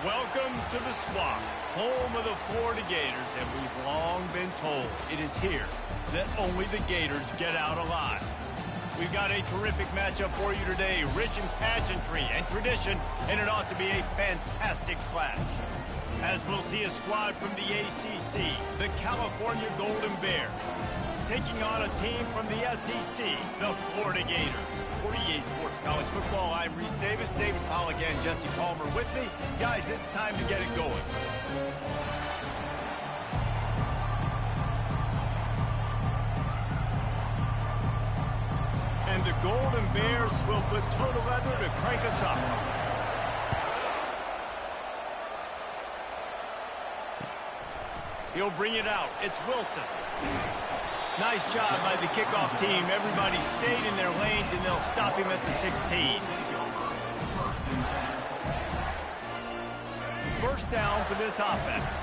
Welcome to the Swamp, home of the Florida Gators, and we've long been told it is here that only the Gators get out alive. We've got a terrific matchup for you today, rich in pageantry and tradition, and it ought to be a fantastic clash. As we'll see a squad from the ACC, the California Golden Bears, taking on a team from the SEC, the Florida Gators. For EA Sports College Football, I'm Reese Davis, David Pollock, and Jesse Palmer with me. Guys, it's time to get it going. And the Golden Bears will put total leather to crank us up. He'll bring it out. It's Wilson. Nice job by the kickoff team. Everybody stayed in their lanes, and they'll stop him at the 16. First down for this offense.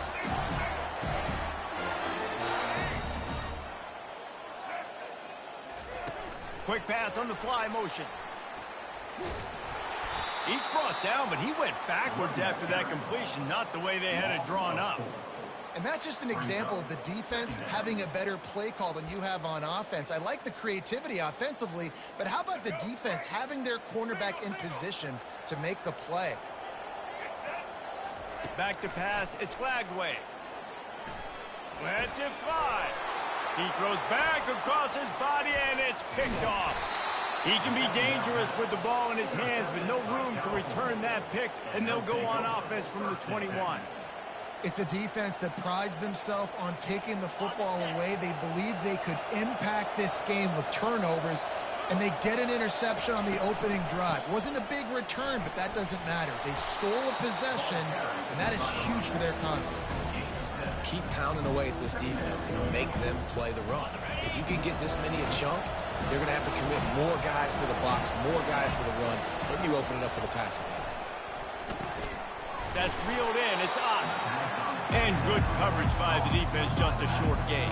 Quick pass on the fly motion. Each brought down, but he went backwards after that completion, not the way they had it drawn up. And that's just an example of the defense having a better play call than you have on offense. I like the creativity offensively, but how about the defense having their cornerback in position to make the play? Back to pass. It's Flagway. Lets it fly. He throws back across his body, and it's picked off. He can be dangerous with the ball in his hands, but no room to return that pick, and they'll go on offense from the 21s. It's a defense that prides themselves on taking the football away. They believe they could impact this game with turnovers, and they get an interception on the opening drive. Wasn't a big return, but that doesn't matter. They stole a possession, and that is huge for their confidence. Keep pounding away at this defense and make them play the run. If you can get this many a chunk, they're going to have to commit more guys to the box, more guys to the run, then you open it up for the passing game. That's reeled in. It's on. And good coverage by the defense, just a short gain.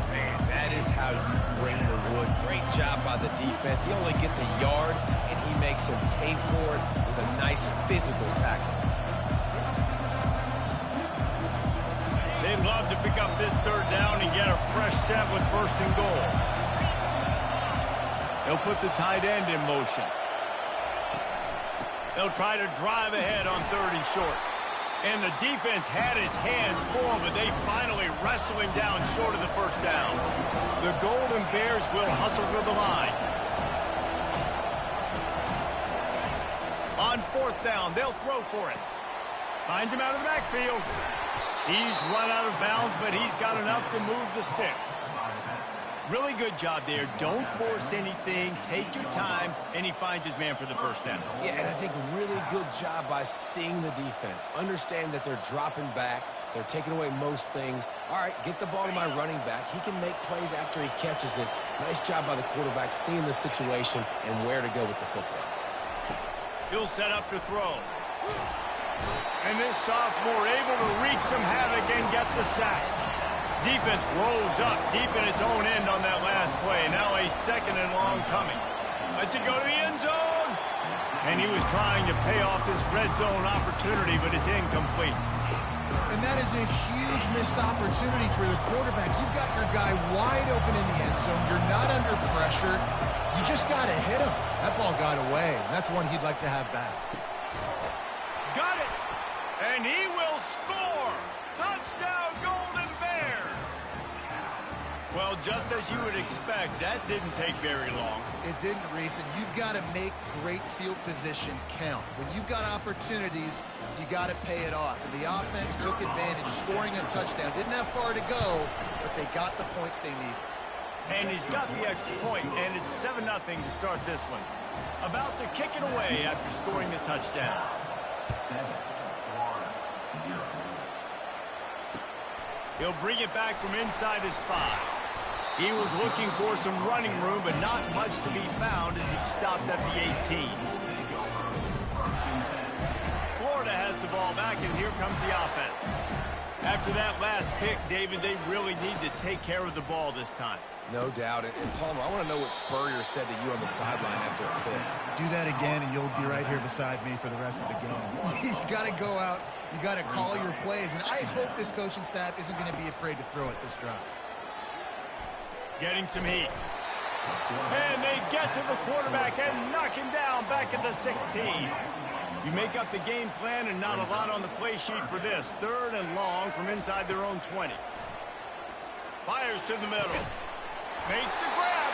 Man, that is how you bring the wood. Great job by the defense. He only gets a yard, and he makes him pay for it with a nice physical tackle. They'd love to pick up this third down and get a fresh set with first and goal. They'll put the tight end in motion. They'll try to drive ahead on 3rd and short. And the defense had his hands full, but they finally wrestle him down short of the first down. The Golden Bears will hustle to the line. On 4th down, they'll throw for it. Finds him out of the backfield. He's run out of bounds, but he's got enough to move the sticks. Really good job there. Don't force anything. Take your time, and he finds his man for the first down. Yeah, and I think really good job by seeing the defense. Understand that they're dropping back. They're taking away most things. All right, get the ball to my running back. He can make plays after he catches it. Nice job by the quarterback seeing the situation and where to go with the football. He'll set up to throw. And this sophomore able to wreak some havoc and get the sack. Defense rolls up deep in its own end on that last play. Now a 2nd and long coming. Lets it go to the end zone. And he was trying to pay off this red zone opportunity, but it's incomplete. And that is a huge missed opportunity for the quarterback. You've got your guy wide open in the end zone. You're not under pressure. You just got to hit him. That ball got away, and that's one he'd like to have back. Got it. And he will score. Touchdown, Golden Bears. Well, just as you would expect, that didn't take very long. It didn't, Reese, and you've got to make great field position count. When you've got opportunities, you got to pay it off. And the offense took advantage, scoring a touchdown. Didn't have far to go, but they got the points they needed. And he's got the extra point, and it's 7-0 to start this one. About to kick it away after scoring the touchdown. 7-0. He'll bring it back from inside his 5. He was looking for some running room, but not much to be found as he stopped at the 18. Florida has the ball back, and here comes the offense. After that last pick, David, they really need to take care of the ball this time. No doubt. And Palmer, I want to know what Spurrier said to you on the sideline after a pick. Do that again, and you'll be right here beside me for the rest of the game. You got to go out. You got to call your plays. And I hope this coaching staff isn't going to be afraid to throw it this drive. Getting some heat. And they get to the quarterback and knock him down back at the 16. You make up the game plan and not a lot on the play sheet for this. 3rd and long from inside their own 20. Fires to the middle. Makes the grab.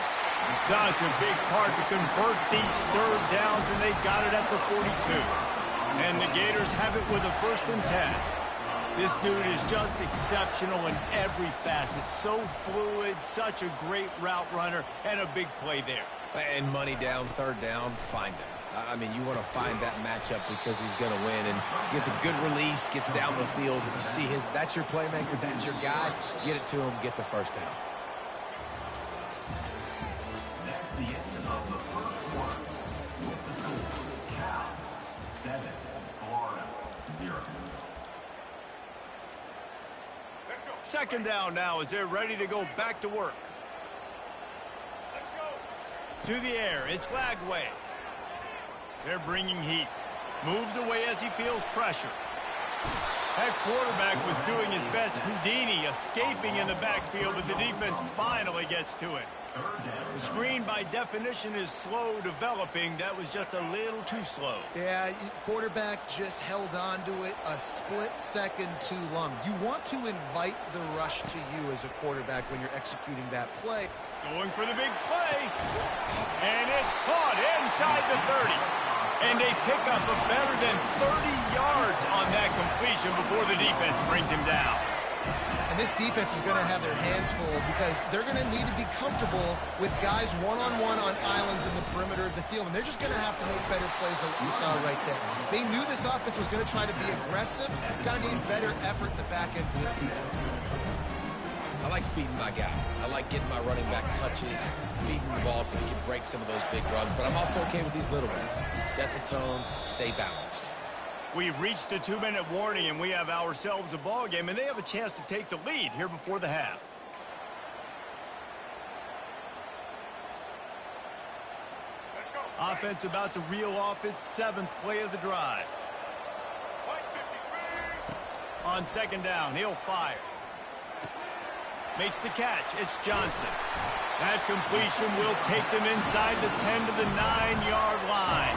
Such a big part to convert these 3rd downs, and they got it at the 42. And the Gators have it with a 1st and 10. This dude is just exceptional in every facet. So fluid, such a great route runner, and a big play there. And money down, 3rd down, find him. I mean, you want to find that matchup because he's going to win. And gets a good release, gets down the field. You see that's your playmaker, that's your guy. Get it to him, get the 1st down. That's the end of the 1st quarter. With the score, Cal 7, Florida 0. 2nd down now as they're ready to go back to work. To the air, it's Lagway. They're bringing heat. Moves away as he feels pressure. That quarterback was doing his best Houdini, escaping in the backfield, but the defense finally gets to it. The screen, by definition, is slow developing. That was just a little too slow. Yeah, quarterback just held on to it a split second too long. You want to invite the rush to you as a quarterback when you're executing that play. Going for the big play. And it's caught inside the 30. And they pick up a better than 30 yards on that completion before the defense brings him down. And this defense is going to have their hands full because they're going to need to be comfortable with guys one-on-one on islands in the perimeter of the field. And they're just going to have to make better plays than what we saw right there. They knew this offense was going to try to be aggressive. Got to need better effort in the back end for this defense. I like feeding my guy. I like getting my running back touches, feeding the ball so he can break some of those big runs. But I'm also okay with these little ones. Set the tone, stay balanced. We've reached the 2-minute warning, and we have ourselves a ball game, and they have a chance to take the lead here before the half. Offense about to reel off its 7th play of the drive. On 2nd down, he'll fire. Makes the catch. It's Johnson. That completion will take them inside the 10 to the 9-yard line.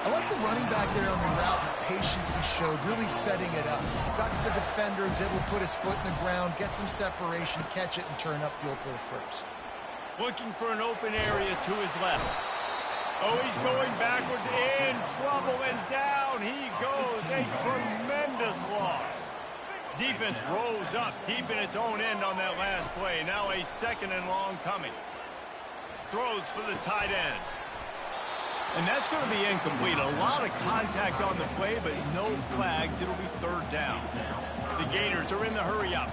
I like the running back there on the route, the patience he showed, really setting it up. Got to the defender, was able to put his foot in the ground, get some separation, catch it, and turn upfield for the 1st. Looking for an open area to his left. Oh, he's going backwards, in trouble, and down he goes. A tremendous loss. Defense rose up deep in its own end on that last play. Now a 2nd and long coming. Throws for the tight end. And that's going to be incomplete. A lot of contact on the play, but no flags. It'll be 3rd down. The Gators are in the hurry up.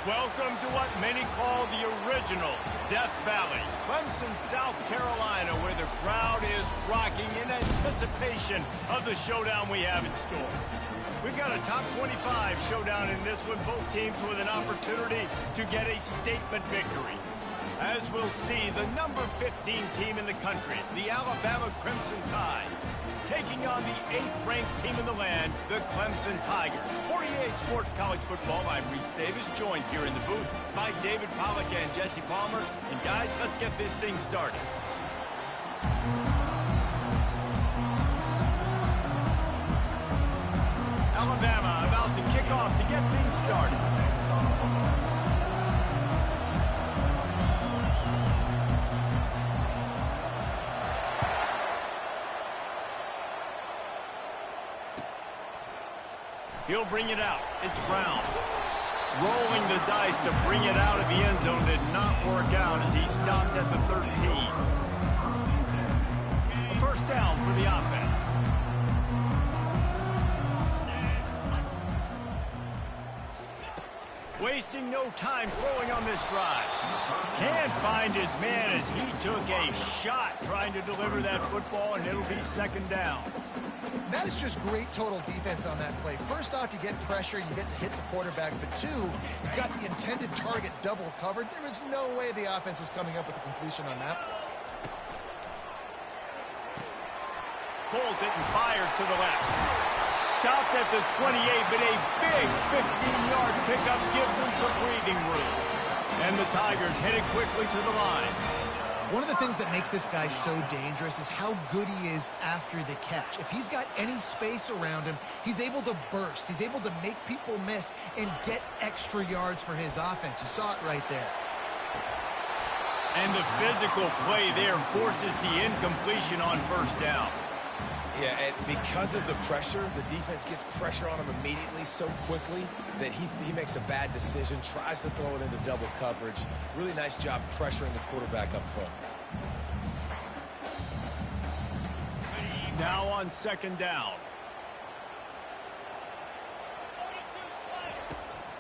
Welcome to what many call the original Death Valley, Clemson, South Carolina, where the crowd is rocking in anticipation of the showdown we have in store. We've got a top 25 showdown in this one, both teams with an opportunity to get a statement victory. As we'll see, the number 15 team in the country, the Alabama Crimson Tide, taking on the 8th-ranked team in the land, the Clemson Tigers. For EA Sports College Football, I'm Reese Davis, joined here in the booth by David Pollack and Jesse Palmer. And guys, let's get this thing started. Alabama about to kick off to get things started. He'll bring it out. It's Brown. Rolling the dice to bring it out of the end zone did not work out as he stopped at the 13. A first down for the offense. Wasting no time throwing on this drive. Can't find his man as he took a shot trying to deliver that football, and it'll be second down. That is just great total defense on that play. First off, you get pressure, you get to hit the quarterback, but two, you got the intended target double covered. There was no way the offense was coming up with a completion on that. Pulls it and fires to the left. Stopped at the 28, but a big 15-yard pickup gives him some breathing room. And the Tigers headed quickly to the line. One of the things that makes this guy so dangerous is how good he is after the catch. If he's got any space around him, he's able to burst. He's able to make people miss and get extra yards for his offense. You saw it right there. And the physical play there forces the incompletion on first down. Yeah, and because of the pressure, the defense gets pressure on him immediately so quickly that he makes a bad decision, tries to throw it into double coverage. Really nice job pressuring the quarterback up front. Now on second down.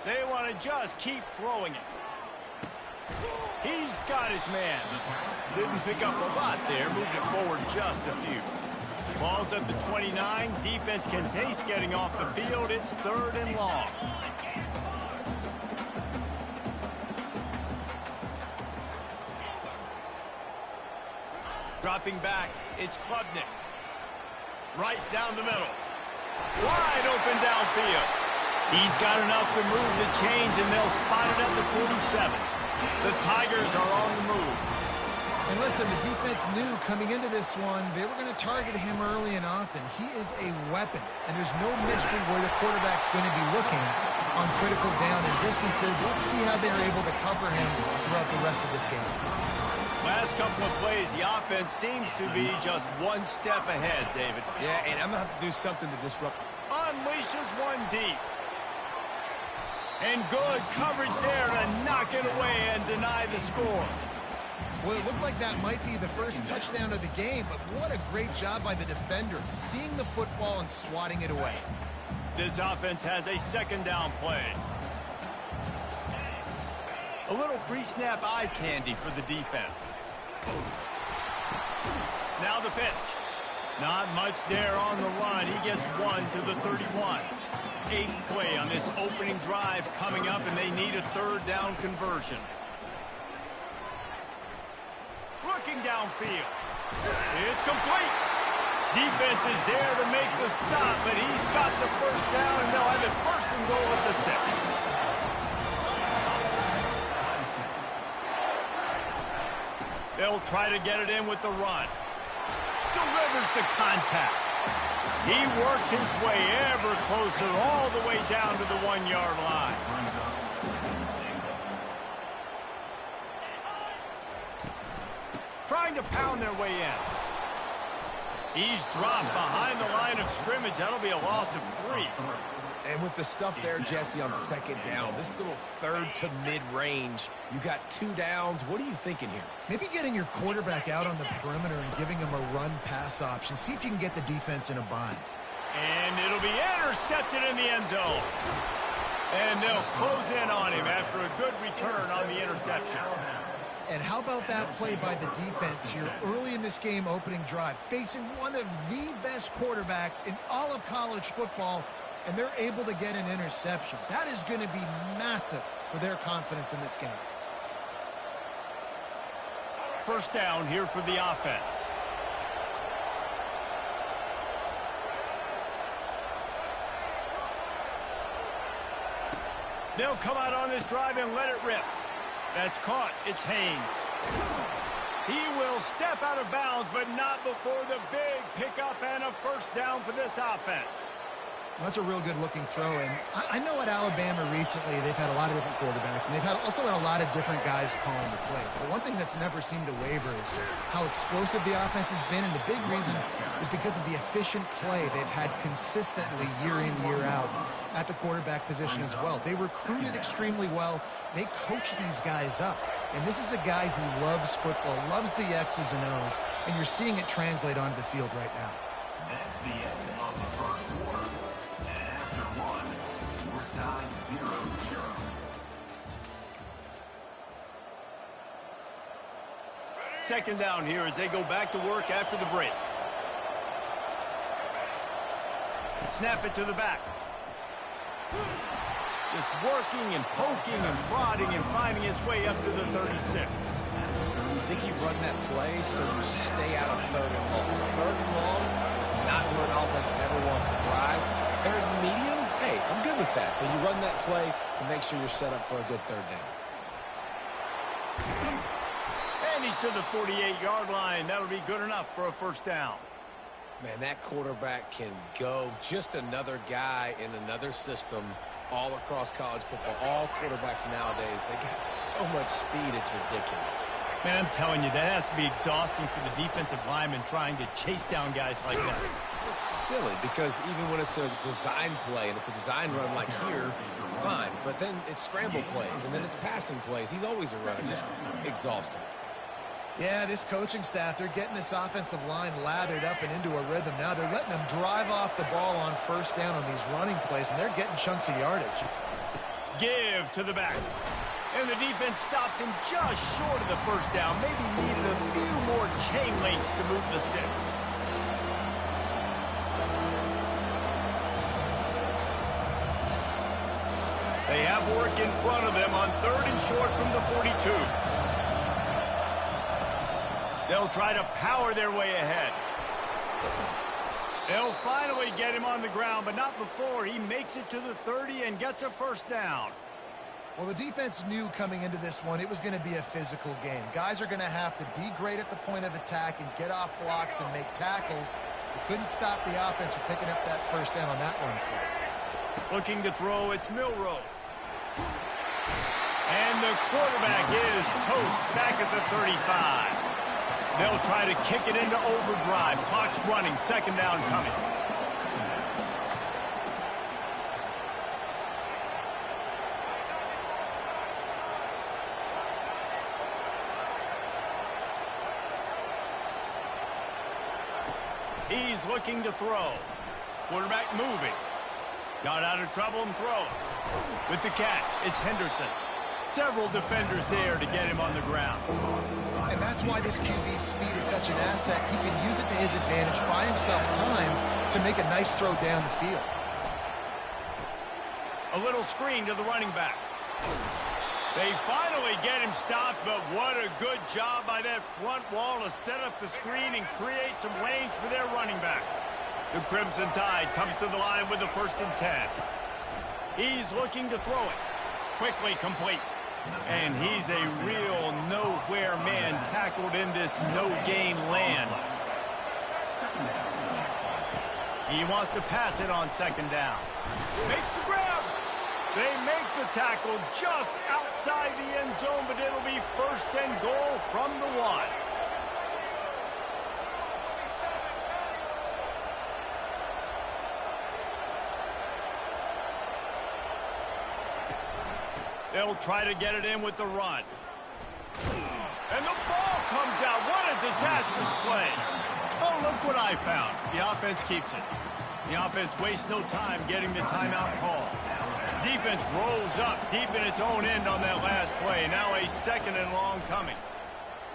They want to just keep throwing it. He's got his man. Didn't pick up a lot there, moved it forward just a few. Ball's at the 29. Defense can taste getting off the field. It's third and long. Dropping back, it's Klubnik. Right down the middle. Wide open downfield. He's got enough to move the chains, and they'll spot it at the 47. The Tigers are on the move. And listen, the defense knew coming into this one, they were going to target him early and often. He is a weapon, and there's no mystery where the quarterback's going to be looking on critical down and distances. Let's see how they're able to cover him throughout the rest of this game. Last couple of plays, the offense seems to be just one step ahead, David. Yeah, and I'm going to have to do something to disrupt. Unleashes one deep. And good coverage there to knock it away and deny the score. Well, it looked like that might be the first touchdown of the game, but what a great job by the defender, seeing the football and swatting it away. This offense has a second down play. A little pre-snap eye candy for the defense. Now the pitch. Not much there on the run. He gets one to the 31. 8th play on this opening drive coming up, and they need a third down conversion. Looking downfield. It's complete. Defense is there to make the stop, but he's got the first down, and they'll have it first and goal at the 6. They'll try to get it in with the run. Delivers the contact. He works his way ever closer all the way down to the 1-yard line. Trying to pound their way in. He's dropped behind the line of scrimmage. That'll be a loss of 3. And with the stuff there, Jesse, on second down, this little third to mid-range, you got 2 downs. What are you thinking here? Maybe getting your quarterback out on the perimeter and giving him a run-pass option. See if you can get the defense in a bind. And it'll be intercepted in the end zone. And they'll close in on him after a good return on the interception. And how about that play by the defense here early in this game opening drive, facing one of the best quarterbacks in all of college football, and they're able to get an interception. That is going to be massive for their confidence in this game. First down here for the offense. They'll come out on this drive and let it rip. That's caught. It's Haynes. He will step out of bounds, but not before the big pickup and a first down for this offense. That's a real good-looking throw, and I know at Alabama recently they've had a lot of different quarterbacks, and they've also had a lot of different guys calling the plays. But one thing that's never seemed to waver is how explosive the offense has been, and the big reason is because of the efficient play they've had consistently year in, year out at the quarterback position as well. They recruited extremely well. They coach these guys up. And this is a guy who loves football, loves the X's and O's, and you're seeing it translate onto the field right now. That's the end of the first quarter. And after one, we're tied 0-0. Second down here as they go back to work after the break. Snap it to the back. Just working and poking and prodding and finding his way up to the 36. I think you've run that play so you stay out of third and long. Third and long is not where an offense ever wants to drive. Third and medium, hey, I'm good with that. So you run that play to make sure you're set up for a good third down. And he's to the 48-yard line. That'll be good enough for a first down. Man, that quarterback can go. Just another guy in another system all across college football. All quarterbacks nowadays, they got so much speed, it's ridiculous. Man, I'm telling you, that has to be exhausting for the defensive lineman trying to chase down guys like that. It's silly because even when it's a design play and it's a design run like here, fine. But then it's scramble plays and then it's passing plays. He's always a runner, just exhausting. Yeah, this coaching staff, they're getting this offensive line lathered up and into a rhythm now. They're letting them drive off the ball on first down on these running plays, and they're getting chunks of yardage. Give to the back. And the defense stops him just short of the first down. Maybe needed a few more chain links to move the sticks. They have work in front of them on third and short from the 42. They'll try to power their way ahead. They'll finally get him on the ground, but not before he makes it to the 30 and gets a first down. Well, the defense knew coming into this one it was going to be a physical game. Guys are going to have to be great at the point of attack and get off blocks and make tackles. They couldn't stop the offense from picking up that first down on that run play. Looking to throw, it's Milroe. And the quarterback is toast back at the 35. They'll try to kick it into overdrive. Clock's running. Second down coming. He's looking to throw. Quarterback moving. Got out of trouble and throws. With the catch, it's Henderson. Several defenders there to get him on the ground. And that's why this QB's speed is such an asset. He can use it to his advantage, buy himself time to make a nice throw down the field. A little screen to the running back. They finally get him stopped, but what a good job by that front wall to set up the screen and create some lanes for their running back. The Crimson Tide comes to the line with the 1st and 10. He's looking to throw it. Quickly complete. And he's a real nowhere man tackled in this no-gain land. He wants to pass it on second down. Makes the grab. They make the tackle just outside the end zone, but it'll be 1st and goal from the 1. They'll try to get it in with the run. And the ball comes out. What a disastrous play. Oh, look what I found. The offense keeps it. The offense wastes no time getting the timeout call. Defense rolls up deep in its own end on that last play. Now a 2nd and long coming.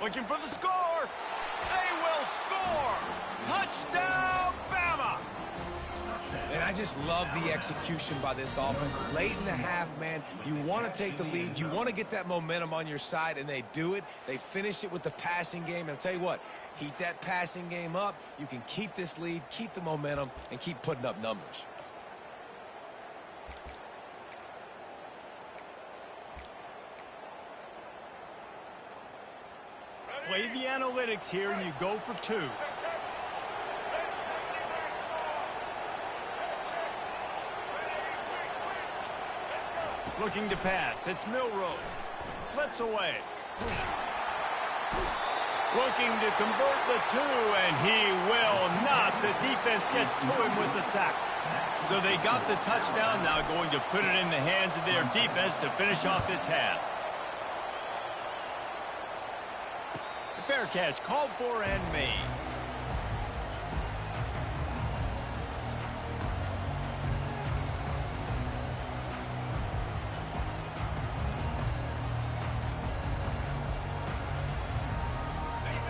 Looking for the score. They will score. Touchdown, Bama. And I just love the execution by this offense. Late in the half, man, you want to take the lead. You want to get that momentum on your side, and they do it. They finish it with the passing game. And I'll tell you what, heat that passing game up. You can keep this lead, keep the momentum, and keep putting up numbers. Play the analytics here, and you go for 2. Looking to pass. It's Milroe. Slips away. Looking to convert the 2, and he will not. The defense gets to him with the sack. So they got the touchdown, now going to put it in the hands of their defense to finish off this half. Fair catch, called for and made.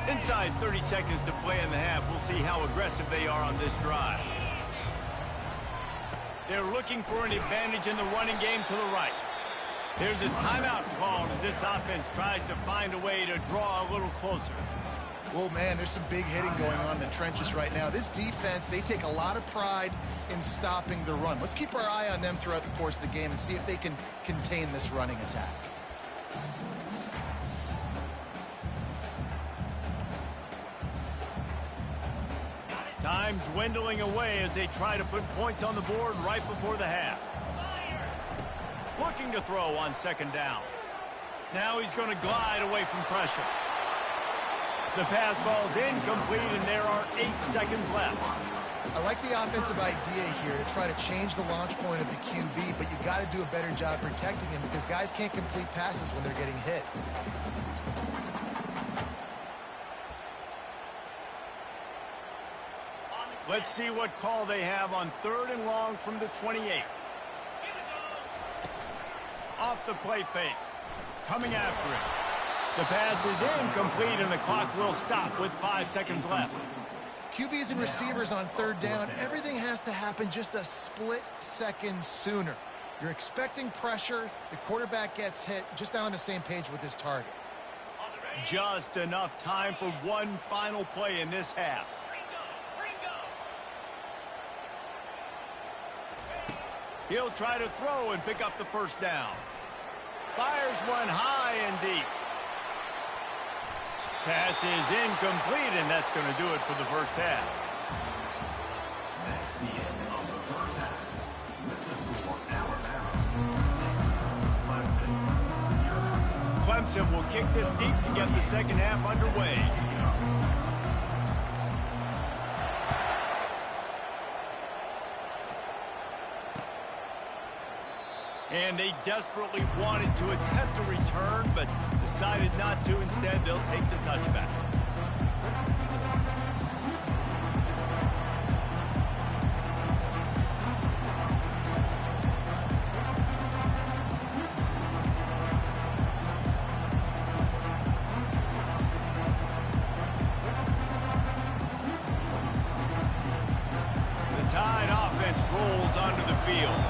Inside 30 seconds to play in the half. We'll see how aggressive they are on this drive. They're looking for an advantage in the running game to the right. There's a timeout called as this offense tries to find a way to draw a little closer. Well, man, there's some big hitting going on in the trenches right now. This defense, they take a lot of pride in stopping the run. Let's keep our eye on them throughout the course of the game and see if they can contain this running attack. Time dwindling away as they try to put points on the board right before the half. Looking to throw on 2nd down. Now he's going to glide away from pressure. The pass ball's incomplete, and there are 8 seconds left. I like the offensive idea here to try to change the launch point of the QB, but you got to do a better job protecting him because guys can't complete passes when they're getting hit. Let's see what call they have on 3rd and long from the 28. Off the play fake. Coming after him. The pass is incomplete, and the clock will stop with 5 seconds left. QBs and receivers on 3rd down, everything has to happen just a split second sooner. You're expecting pressure, the quarterback gets hit, just now on the same page with his target. Just enough time for one final play in this half. He'll try to throw and pick up the 1st down. Fires one high and deep. Pass is incomplete, and that's going to do it for the first half. That's the end of the first half. With the score, Alabama 6, Clemson 0. Clemson will kick this deep to get the 2nd half underway. And they desperately wanted to attempt a return, but decided not to. Instead, they'll take the touchback. The Tide offense rolls onto the field.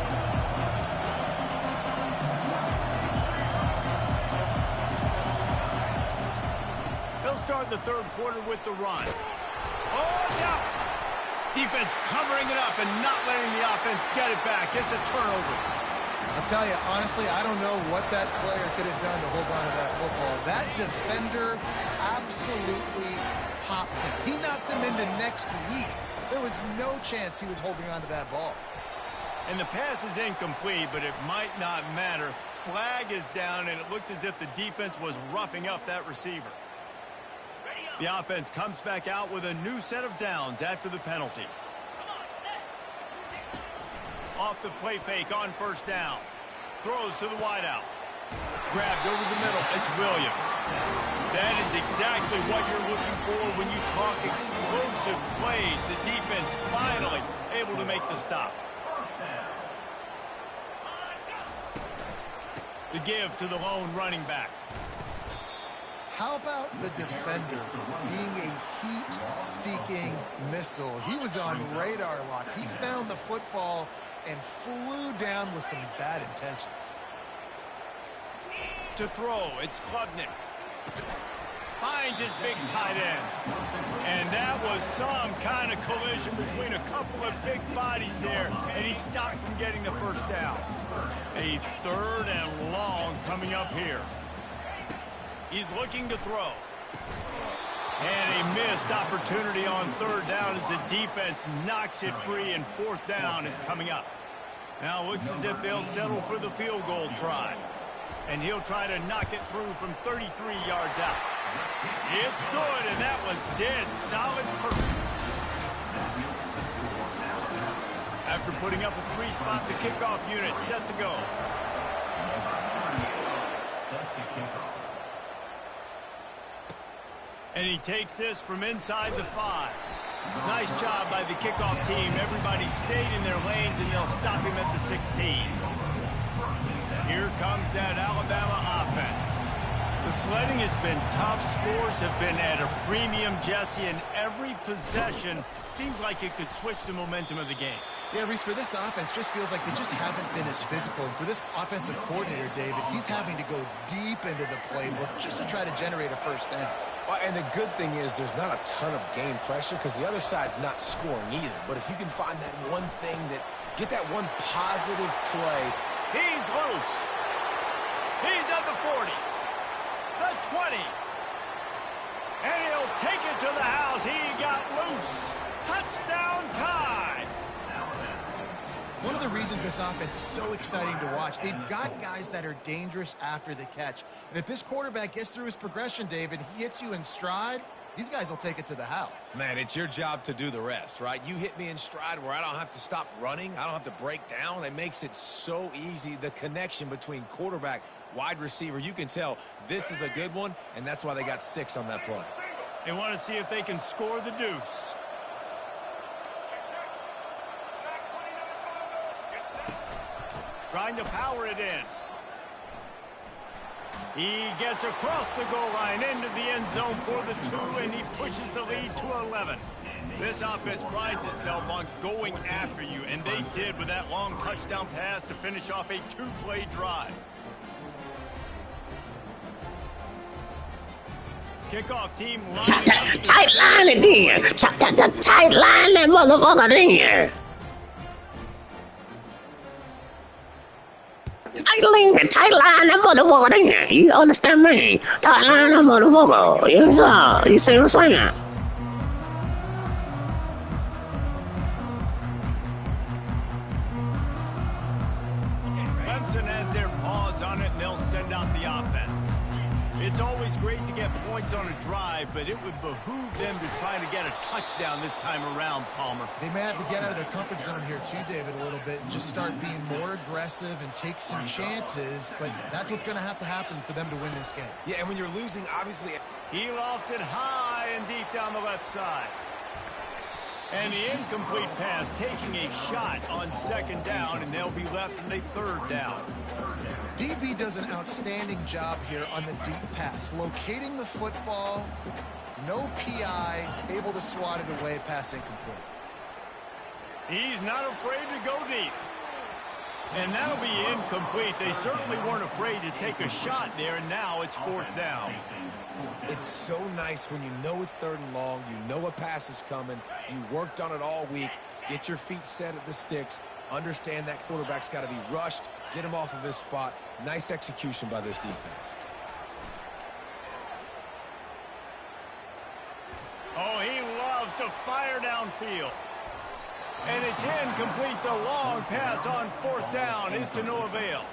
Start the 3rd quarter with the run. Oh, it's out! Defense covering it up and not letting the offense get it back. It's a turnover. I'll tell you, honestly, I don't know what that player could have done to hold on to that football. That defender absolutely popped him. He knocked him into next week. There was no chance he was holding on to that ball. And the pass is incomplete, but it might not matter. Flag is down, and it looked as if the defense was roughing up that receiver. The offense comes back out with a new set of downs after the penalty. Off the play fake on 1st down. Throws to the wideout. Grabbed over the middle. It's Williams. That is exactly what you're looking for when you talk explosive plays. The defense finally able to make the stop. The give to the lone running back. How about the defender being a heat-seeking missile? He was on radar lock. He found the football and flew down with some bad intentions. To throw, it's Klubnik. Finds his big tight end. And that was some kind of collision between a couple of big bodies there, and he stopped from getting the first down. A 3rd and long coming up here. He's looking to throw. And a missed opportunity on 3rd down as the defense knocks it free, and 4th down is coming up. Now it looks as if they'll settle for the field goal try. And he'll try to knock it through from 33 yards out. It's good, and that was dead solid perfect. After putting up a 3-spot, the kickoff unit set to go. And he takes this from inside the 5. Nice job by the kickoff team. Everybody stayed in their lanes, and they'll stop him at the 16. Here comes that Alabama offense. The sledding has been tough. Scores have been at a premium, Jesse, and every possession seems like it could switch the momentum of the game. Yeah, Reese, for this offense, just feels like they just haven't been as physical. And for this offensive coordinator, David, he's having to go deep into the playbook just to try to generate a first down. Well, and the good thing is there's not a ton of game pressure because the other side's not scoring either. But if you can find that one thing get that one positive play. He's loose. He's at the 40. The 20. And he'll take it to the house. He got loose. Touchdown tie. One of the reasons this offense is so exciting to watch, they've got guys that are dangerous after the catch. And if this quarterback gets through his progression, David, he hits you in stride, these guys will take it to the house. Man, it's your job to do the rest, right? You hit me in stride where I don't have to stop running. I don't have to break down. It makes it so easy, the connection between quarterback, wide receiver. You can tell this is a good one, and that's why they got 6 on that play. They want to see if they can score the deuce. Trying to power it in. He gets across the goal line into the end zone for the 2, and he pushes the lead to 11. This offense prides itself on going after you, and they did with that long touchdown pass to finish off a 2-play drive. Kickoff team lining up. Tight line it in. Tight line that motherfucker in. Tight line that motherfucker in. You understand me? Tight line that motherfucker. Yes, sir. You see what I'm saying? Clemson has their paws on it, and they'll send out the offense. It's always great to get points on a drive, but it would behoove them to try to get a touchdown this time around, Palmer. They may have to get out of their comfort zone here too, David, a little bit and just start being more aggressive and take some chances, but that's what's going to happen for them to win this game. Yeah, and when you're losing, obviously... He lofts it high and deep down the left side. And the incomplete pass taking a shot on 2nd down, and they'll be left in a 3rd down. DB does an outstanding job here on the deep pass, locating the football, no PI, able to swat it away, pass incomplete. He's not afraid to go deep. And that'll be incomplete. They certainly weren't afraid to take a shot there, and now it's 4th down. It's so nice when you know it's 3rd and long, you know a pass is coming, you worked on it all week, get your feet set at the sticks, understand that quarterback's got to be rushed, get him off of his spot. Nice execution by this defense. Oh, he loves to fire downfield. And it's incomplete. The long pass on 4th down is to no avail.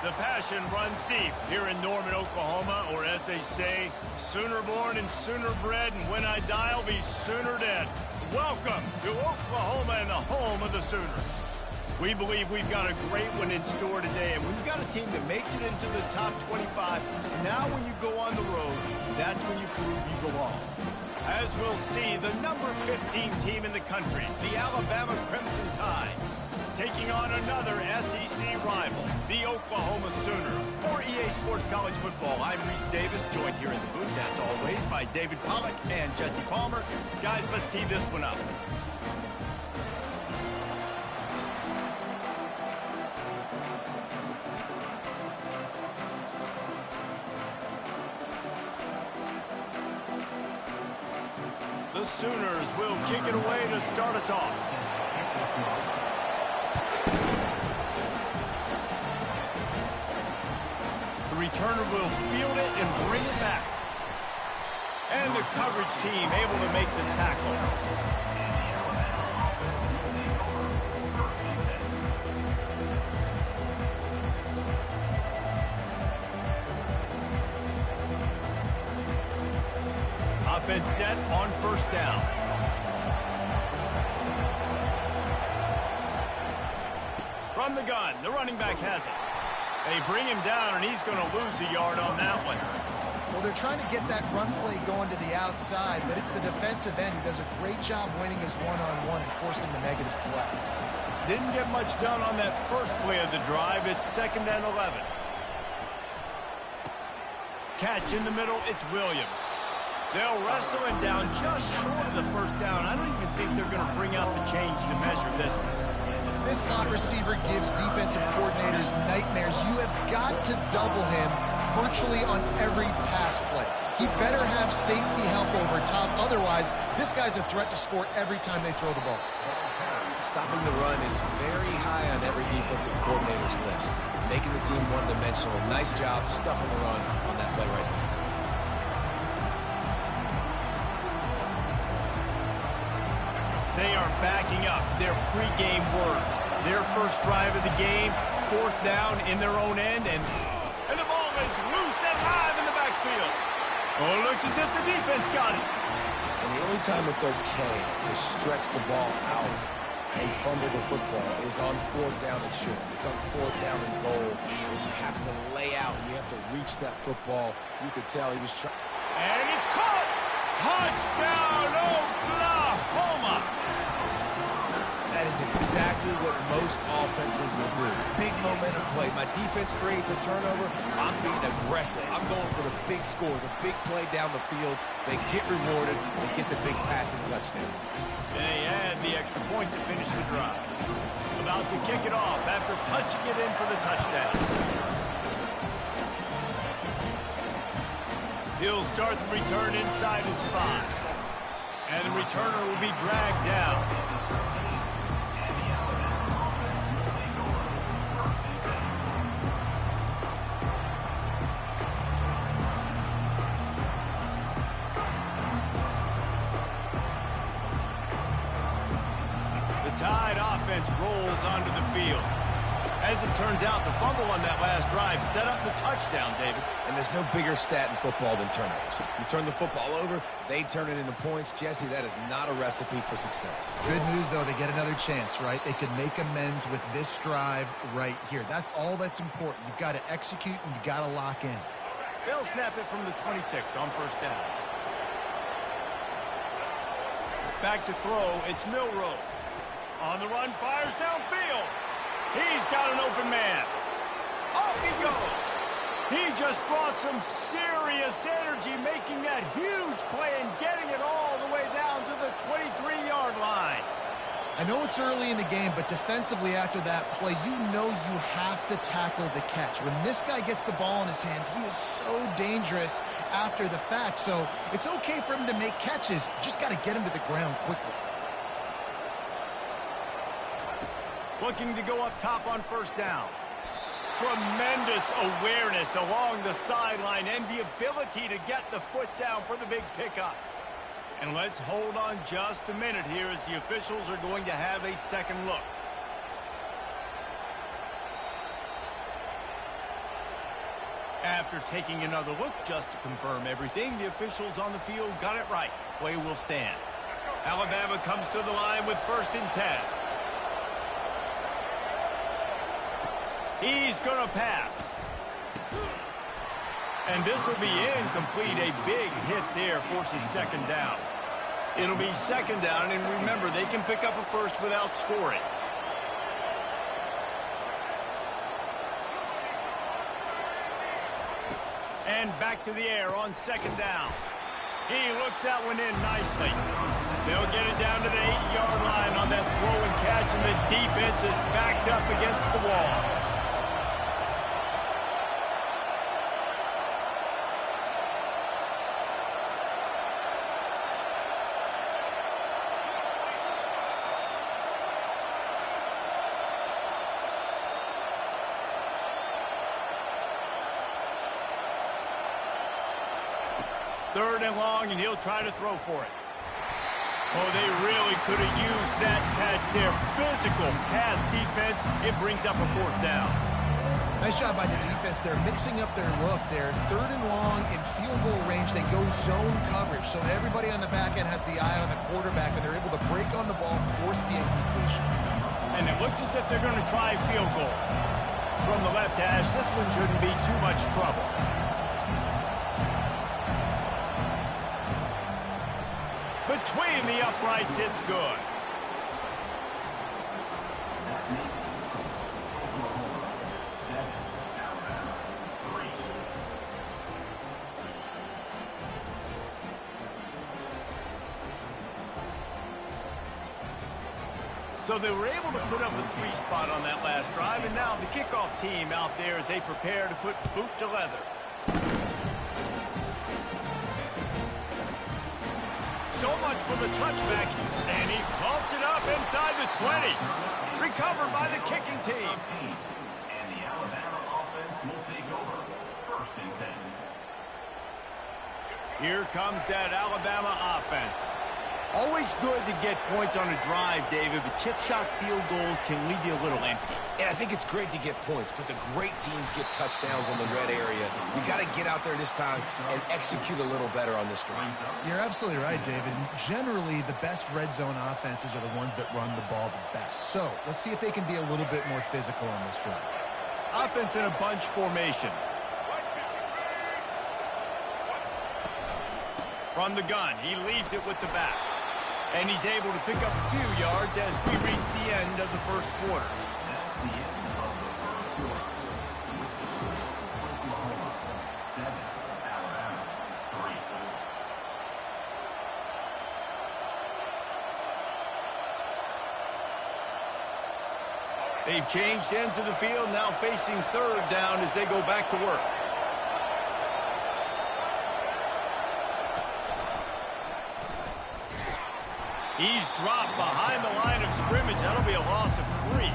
The passion runs deep here in Norman, Oklahoma, or as they say, sooner born and sooner bred, and when I die, I'll be sooner dead. Welcome to Oklahoma and the home of the Sooners. We believe we've got a great one in store today, and when you've got a team that makes it into the top 25, now when you go on the road, that's when you prove you belong. As we'll see, the number 15 team in the country, the Alabama Crimson Tide, taking on another SEC rival, the Oklahoma Sooners. For EA Sports College Football, I'm Reese Davis, joined here in the booth, as always, by David Pollack and Jesse Palmer. Guys, let's tee this one up. The Sooners will kick it away to start us off. The returner will field it and bring it back. And the coverage team able to make the tackle. Offense set on first down. From the gun, the running back has it. They bring him down, and he's going to lose a yard on that one. Well, they're trying to get that run play going to the outside, but it's the defensive end who does a great job winning his one-on-one and forcing the negative play. Didn't get much done on that first play of the drive. It's 2nd and 11. Catch in the middle, it's Williams. They'll wrestle him down just short of the first down. I don't even think they're going to bring out the chains to measure this one. This slot receiver gives defensive coordinators nightmares. You have got to double him virtually on every pass play. He better have safety help over top. Otherwise, this guy's a threat to score every time they throw the ball. Stopping the run is very high on every defensive coordinator's list. Making the team one-dimensional. Nice job stuffing the run on that play right there. They are backing up their pregame words. Their first drive of the game, 4th down in their own end, and the ball is loose and live in the backfield. Oh, it looks as if the defense got it. And the only time it's okay to stretch the ball out and fumble the football is on 4th down and short. It's on 4th down and goal. When you have to lay out and you have to reach that football. You could tell he was trying. And it's caught. Touchdown, Oklahoma. That is exactly what most offenses will do. Big momentum play. My defense creates a turnover. I'm being aggressive. I'm going for the big score, the big play down the field. They get rewarded. They get the big passing touchdown. They add the extra point to finish the drive. About to kick it off after punching it in for the touchdown. He'll start the return inside his 5. And the returner will be dragged down. The Tide offense rolls onto the field. As it turns out, the fumble on that last drive set up the touchdown, David. And there's no bigger stat in football than turnovers. You turn the football over, they turn it into points. Jesse, that is not a recipe for success. Good news, though, they get another chance, right? They can make amends with this drive right here. That's all that's important. You've got to execute and you've got to lock in. They'll snap it from the 26 on first down. Back to throw, it's Milroe. On the run, fires downfield. He's got an open man. Off he goes. He just brought some serious energy, making that huge play and getting it all the way down to the 23-yard line. I know it's early in the game, but defensively after that play, you know you have to tackle the catch. When this guy gets the ball in his hands, he is so dangerous after the fact. So it's okay for him to make catches. Just got to get him to the ground quickly. Looking to go up top on first down. Tremendous awareness along the sideline and the ability to get the foot down for the big pickup. And let's hold on just a minute here as the officials are going to have a second look. After taking another look just to confirm everything, the officials on the field got it right. Play will stand. Alabama comes to the line with 1st and 10. He's going to pass. And this will be incomplete. A big hit there forces 2nd down. It'll be 2nd down, and remember, they can pick up a first without scoring. And back to the air on 2nd down. He looks that one in nicely. They'll get it down to the 8-yard line on that throw and catch, and the defense is backed up against the wall. Third and long, and he'll try to throw for it. Oh, they really could have used that catch there. Physical pass defense. It brings up a 4th down. Nice job by the defense. They're mixing up their look. They're 3rd and long in field goal range. They go zone coverage. So everybody on the back end has the eye on the quarterback, and they're able to break on the ball, force the incompletion. And it looks as if they're going to try field goal. From the left hash, this one shouldn't be too much trouble. Between the uprights, it's good. That makes the score. Oklahoma 7, Alabama 3. So they were able to put up a 3 spot on that last drive, and now the kickoff team out there as they prepare to put boot to leather. So much for the touchback, and he pumps it up inside the 20. Recovered by the kicking team. And the Alabama offense will take over. 1st and 10. Here comes that Alabama offense. Always good to get points on a drive, David, but chip shot field goals can leave you a little empty. And I think it's great to get points, but the great teams get touchdowns in the red area. You got to get out there this time and execute a little better on this drive. You're absolutely right, David. Generally, the best red zone offenses are the ones that run the ball the best. So let's see if they can be a little bit more physical on this drive. Offense in a bunch formation. From the gun, he leaves it with the back. And he's able to pick up a few yards as we reach the end of the 1st quarter. That's the end of the 1st quarter. With the score, Oklahoma 7, Alabama 3. They've changed ends of the field, now facing 3rd down as they go back to work. He's dropped behind the line of scrimmage. That'll be a loss of 3.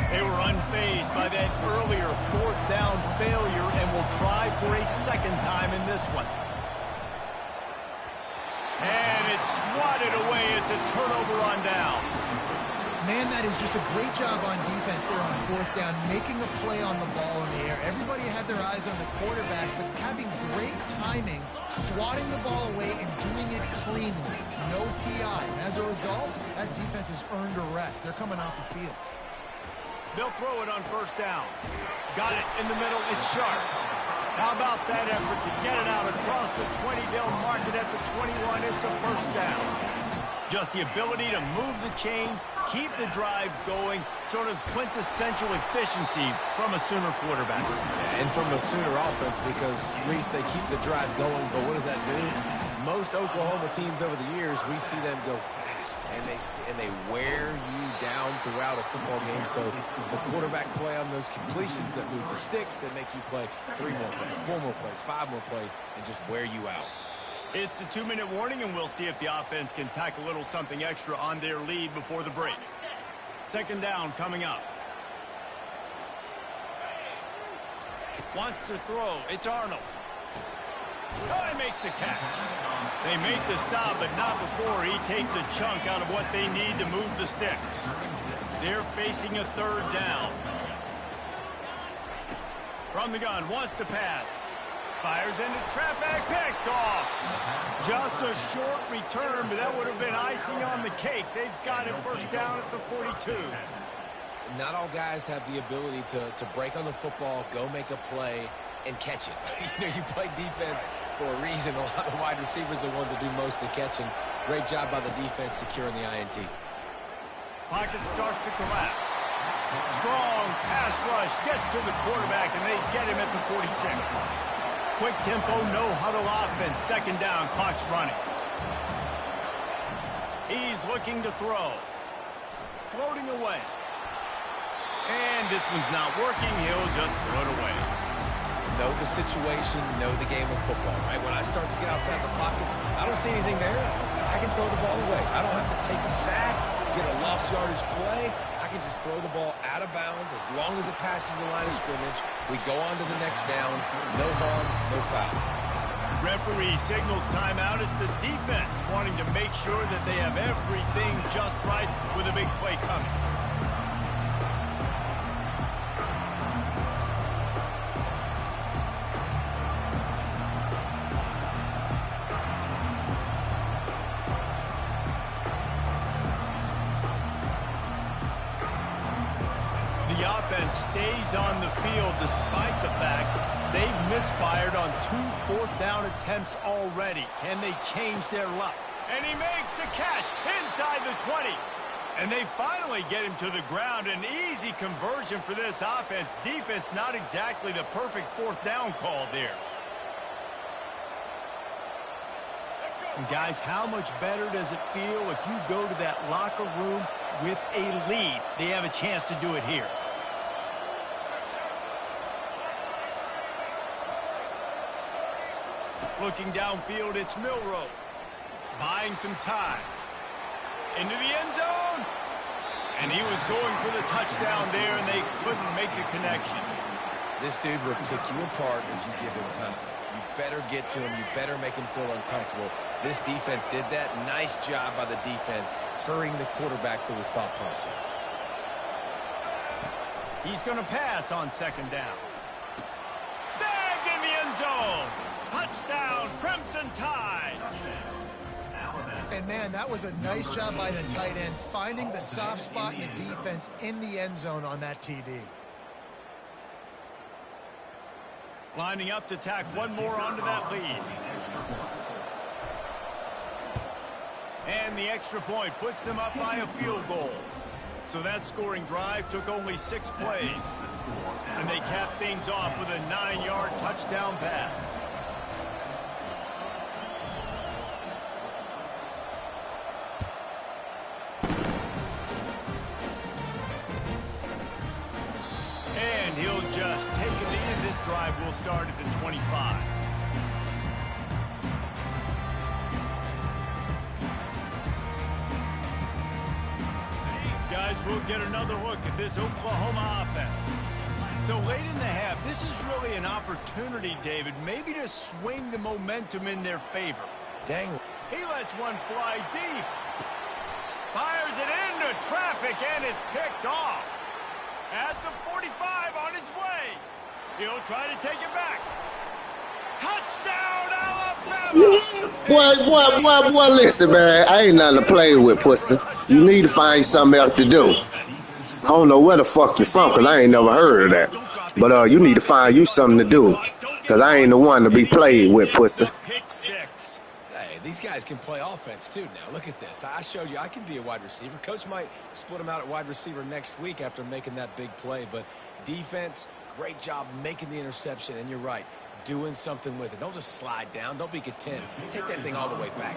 They were unfazed by that earlier 4th down failure and will try for a 2nd time in this one. And it's swatted away. It's a turnover on downs. Man, that is just a great job on defense there on 4th down, making a play on the ball in the air. Everybody had their eyes on the quarterback, but having great timing, swatting the ball away and doing it cleanly. No PI. And as a result, that defense has earned a rest. They're coming off the field. They'll throw it on 1st down. Got it in the middle. It's sharp. How about that effort to get it out across the 20? They'll mark it at the 21. It's a 1st down. Just the ability to move the chains, keep the drive going, sort of quintessential efficiency from a Sooner quarterback. Yeah, and from a Sooner offense because, Reese, they keep the drive going, but what does that do? Most Oklahoma teams over the years, we see them go fast, and they wear you down throughout a football game. So the quarterback play on those completions that move the sticks, that make you play 3 more plays, 4 more plays, 5 more plays, and just wear you out. It's the 2-minute warning, and we'll see if the offense can tack a little something extra on their lead before the break. 2nd down coming up. Wants to throw. It's Arnold. Oh, he makes the catch. They make the stop, but not before he takes a chunk out of what they need to move the sticks. They're facing a third down. From the gun, wants to pass. Fires into traffic, picked off. Just a short return, but that would have been icing on the cake. They've got it first down at the 42. Not all guys have the ability to break on the football, go make a play, and catch it. You play defense for a reason. A lot of the wide receivers are the ones that do most of the catching. Great job by the defense securing the INT. Pocket starts to collapse. Strong pass rush gets to the quarterback, and they get him at the 46. Quick tempo, no huddle offense. Second down, clock's running. He's looking to throw. Floating away. And this one's not working. He'll just throw it away. Know the situation, know the game of football, right? When I start to get outside the pocket, I don't see anything there. I can throw the ball away. I don't have to take a sack, get a lost yardage play. I can just throw the ball out of bounds as long as it passes the line of scrimmage. We go on to the next down. No harm, no foul. Referee signals timeout. It's the defense wanting to make sure that they have everything just right with a big play coming. Stays on the field despite the fact they've misfired on 2 fourth-down attempts already. Can they change their luck? And he makes the catch inside the 20. And they finally get him to the ground. An easy conversion for this offense. Defense not exactly the perfect fourth down call there. And guys, how much better does it feel if you go to that locker room with a lead? They have a chance to do it here. Looking downfield, it's Milroe. Buying some time. Into the end zone. And he was going for the touchdown there, and they couldn't make the connection. This dude will pick you apart if you give him time. You better get to him. You better make him feel uncomfortable. This defense did that. Nice job by the defense, hurrying the quarterback through his thought process. He's going to pass on second down. Snagged in the end zone. Touchdown, Crimson Tide. And, man, that was a nice job by the tight end, finding the soft spot in the defense in the end zone on that TD. Lining up to tack one more onto that lead. And the extra point puts them up by a field goal. So that scoring drive took only 6 plays. And they capped things off with a 9-yard touchdown pass. And he'll just take it in. This drive will start at the 25. Guys, we'll get another look at this Oklahoma offense. So late in the half, this is really an opportunity, David, maybe to swing the momentum in their favor. Dang. He lets one fly deep. Fires it into traffic and is picked off. At the 45 on his way. He'll try to take it back. Touchdown, Alabama! Boy, listen, man. I ain't nothing to play with, pussy. You need to find something else to do. I don't know where the fuck you're from, because I ain't never heard of that. But you need to find you something to do, because I ain't the one to be played with, pussy. Hey, these guys can play offense, too, now. Look at this. I showed you I can be a wide receiver. Coach might split him out at wide receiver next week after making that big play. But defense, great job making the interception. And you're right, doing something with it. Don't just slide down. Don't be content. Take that thing all the way back.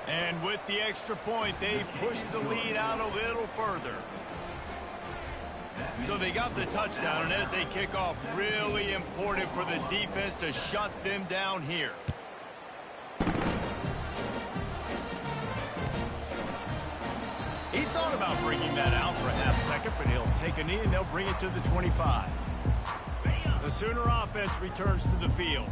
And with the extra point, they push the lead out a little further. So they got the touchdown, and as they kick off, really important for the defense to shut them down here. He thought about bringing that out for a half second, but he'll take a knee, and they'll bring it to the 25. The Sooner offense returns to the field.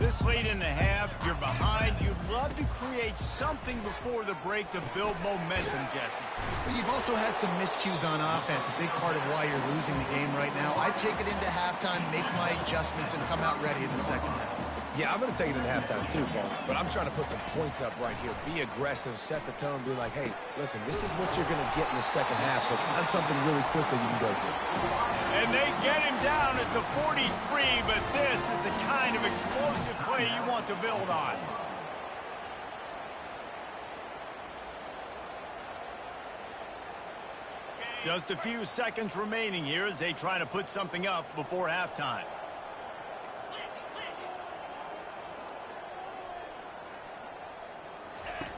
This late in the half, you're behind. You'd love to create something before the break to build momentum, Jesse. But you've also had some miscues on offense, a big part of why you're losing the game right now. I'd take it into halftime, make my adjustments, and come out ready in the second half. Yeah, I'm going to take it in halftime too, Paul. But I'm trying to put some points up right here. Be aggressive, set the tone, be like, hey, listen, this is what you're going to get in the second half, so find something really quickly you can go to. And they get him down at the 43, but this is the kind of explosive play you want to build on. Just a few seconds remaining here as they try to put something up before halftime.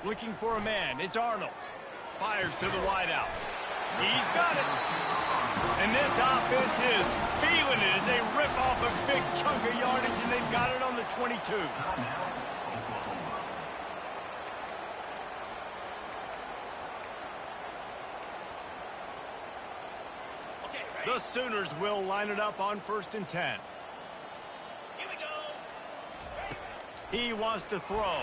Looking for a man. It's Arnold. Fires to the wideout. He's got it. And this offense is feeling it as they rip off a big chunk of yardage, and they've got it on the 22. The Sooners will line it up on 1st and 10. Here we go. He wants to throw.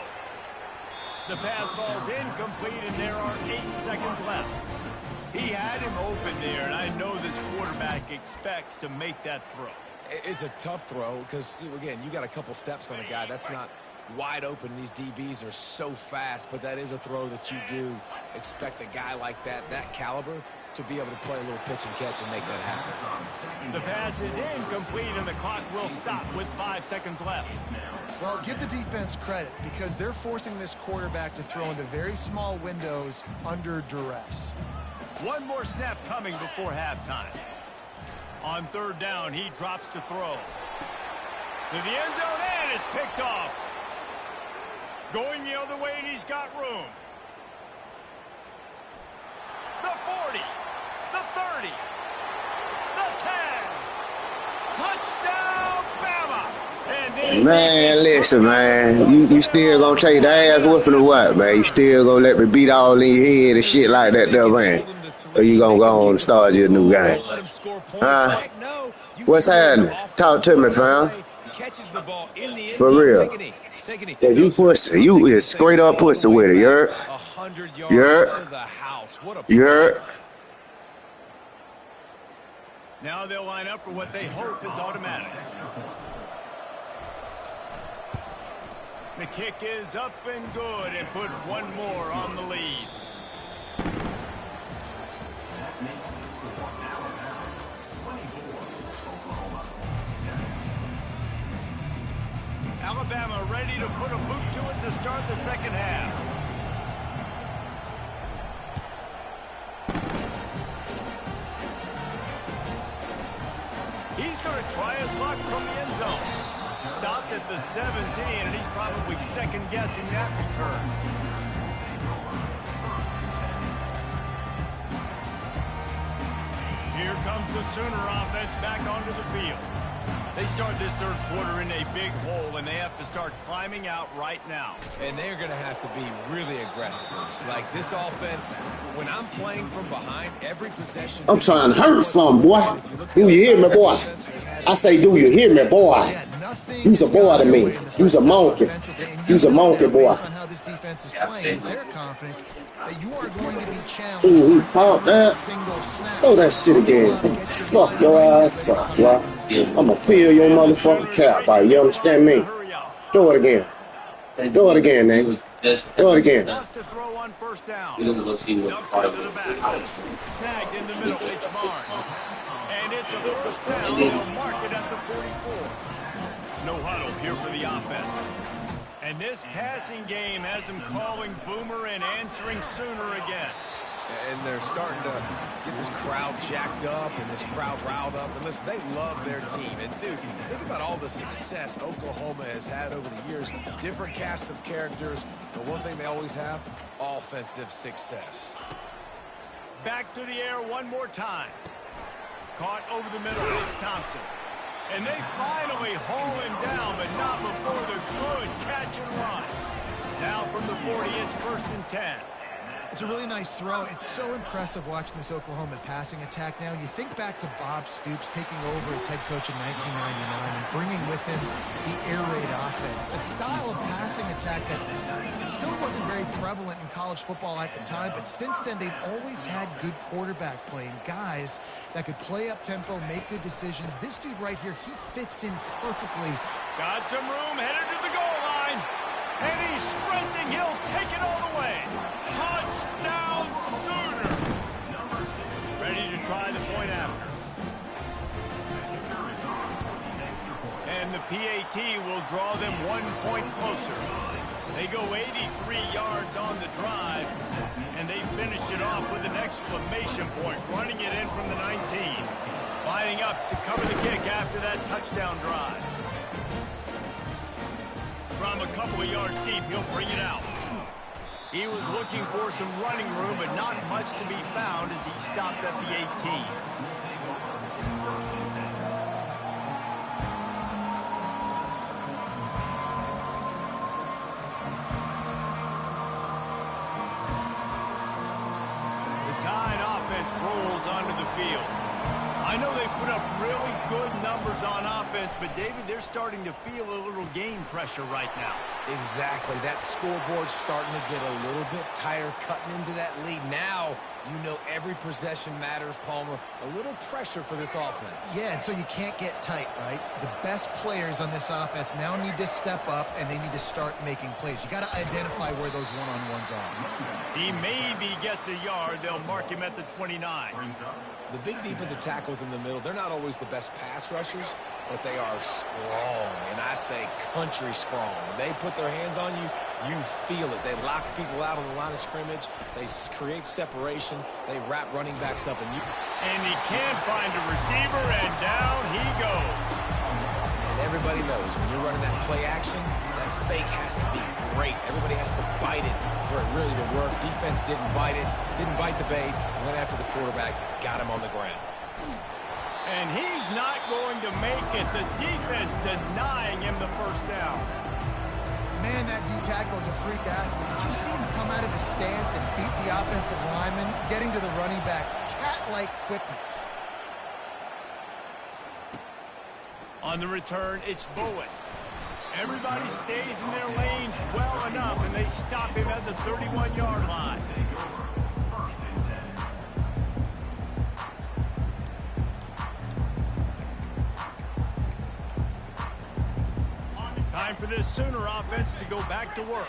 The pass falls incomplete, and there are 8 seconds left. He had him open there, and I know this quarterback expects to make that throw. It's a tough throw because, again, you got a couple steps on a guy. That's not wide open. These DBs are so fast, but that is a throw that you do expect a guy like that caliber, to be able to play a little pitch and catch and make that happen. The pass is incomplete, and the clock will stop with 5 seconds left. Well, give the defense credit because they're forcing this quarterback to throw into very small windows under duress. One more snap coming before halftime. On 3rd down, he drops to throw. To the end zone, and it's picked off. Going the other way, and he's got room. The 40, the 30, the 10. Touchdown, Bama! And Man, listen, man. You still gonna take the ass whooping or what, man? You still gonna let me beat all in your head and shit like that, though, man? Or you gonna go on and start your new game? Huh? What's happening? Talk to me, fam. For real. If you pussy, you is straight up pussy with it, you heard? You heard? Now they'll line up for what they hope is automatic. The kick is up and good, and put one more on the lead. Alabama ready to put a boot to it to start the second half. He's going to try his luck from the end zone. Stopped at the 17, and he's probably second-guessing that return. Here comes the Sooner offense back onto the field. They start this third quarter in a big hole, and they have to start climbing out right now. And they're going to have to be really aggressive. It's like this offense, when I'm playing from behind, every possession... I'm trying to hurt some, boy. Do you hear me, boy? I say, do you hear me, boy? You's a boy to me. You's a monkey. You's a monkey, boy. Ooh, he caught that. Throw that shit again. Fuck your ass up, boy. I'ma fill your motherfucking cap, boy. You understand me? Throw it again. Throw it again, man. Throw it again. We're gonna go see what part of it. Snagged in the middle, it's Barnes. And it's a first down. They'll mark it at the 44. No huddle here for the offense. And this passing game has them calling Boomer and answering Sooner again. And they're starting to get this crowd jacked up and this crowd riled up. And listen, they love their team. And, dude, think about all the success Oklahoma has had over the years. Different casts of characters. But one thing they always have, offensive success. Back to the air one more time. Caught over the middle, it's Thompson. And they finally haul him down, but not before the good catch and run. Now from the 40, it's 1st and 10. It's a really nice throw. It's so impressive watching this Oklahoma passing attack now. You think back to Bob Stoops taking over as head coach in 1999 and bringing with him the air raid offense, a style of passing attack that still wasn't very prevalent in college football at the time, but since then they've always had good quarterback play and guys that could play up tempo, make good decisions. This dude right here, he fits in perfectly. Got some room, headed to the goal line. And he's sprinting. He'll take it all the way. Touchdown Sooners. Ready to try the point after. And the PAT will draw them 1 point closer. They go 83 yards on the drive, and they finished it off with an exclamation point, running it in from the 19. Lining up to cover the kick after that touchdown drive. From a couple of yards deep, he'll bring it out. He was looking for some running room, but not much to be found as he stopped at the 18. The Tide offense rolls onto the field. I know they put up really good numbers on offense, but David, they're starting to feel a little game pressure right now. Exactly. That scoreboard's starting to get a little bit tired cutting into that lead. Now, you know every possession matters, Palmer. A little pressure for this offense. Yeah, and so you can't get tight, right? The best players on this offense now need to step up, and they need to start making plays. You got to identify where those one-on-ones are. He maybe gets a yard. They'll mark him at the 29. The big defensive tackles in the middle, they're not always the best pass rushers, but they are strong, and I say country strong. When they put their hands on you, you feel it. They lock people out on the line of scrimmage. They create separation. They wrap running backs up. And he can't find a receiver, and down he goes. And everybody knows when you're running that play action, that fake has to be great. Everybody has to bite it for it really to work. Defense didn't bite it, didn't bite the bait, went after the quarterback, got him on the ground. And he's not going to make it. The defense denying him the first down. Man, that D-tackle is a freak athlete. Did you see him come out of the stance and beat the offensive lineman, getting to the running back? Cat-like quickness. On the return, it's Bowen. Everybody stays in their lanes well enough, and they stop him at the 31-yard line. Time for this Sooner offense to go back to work.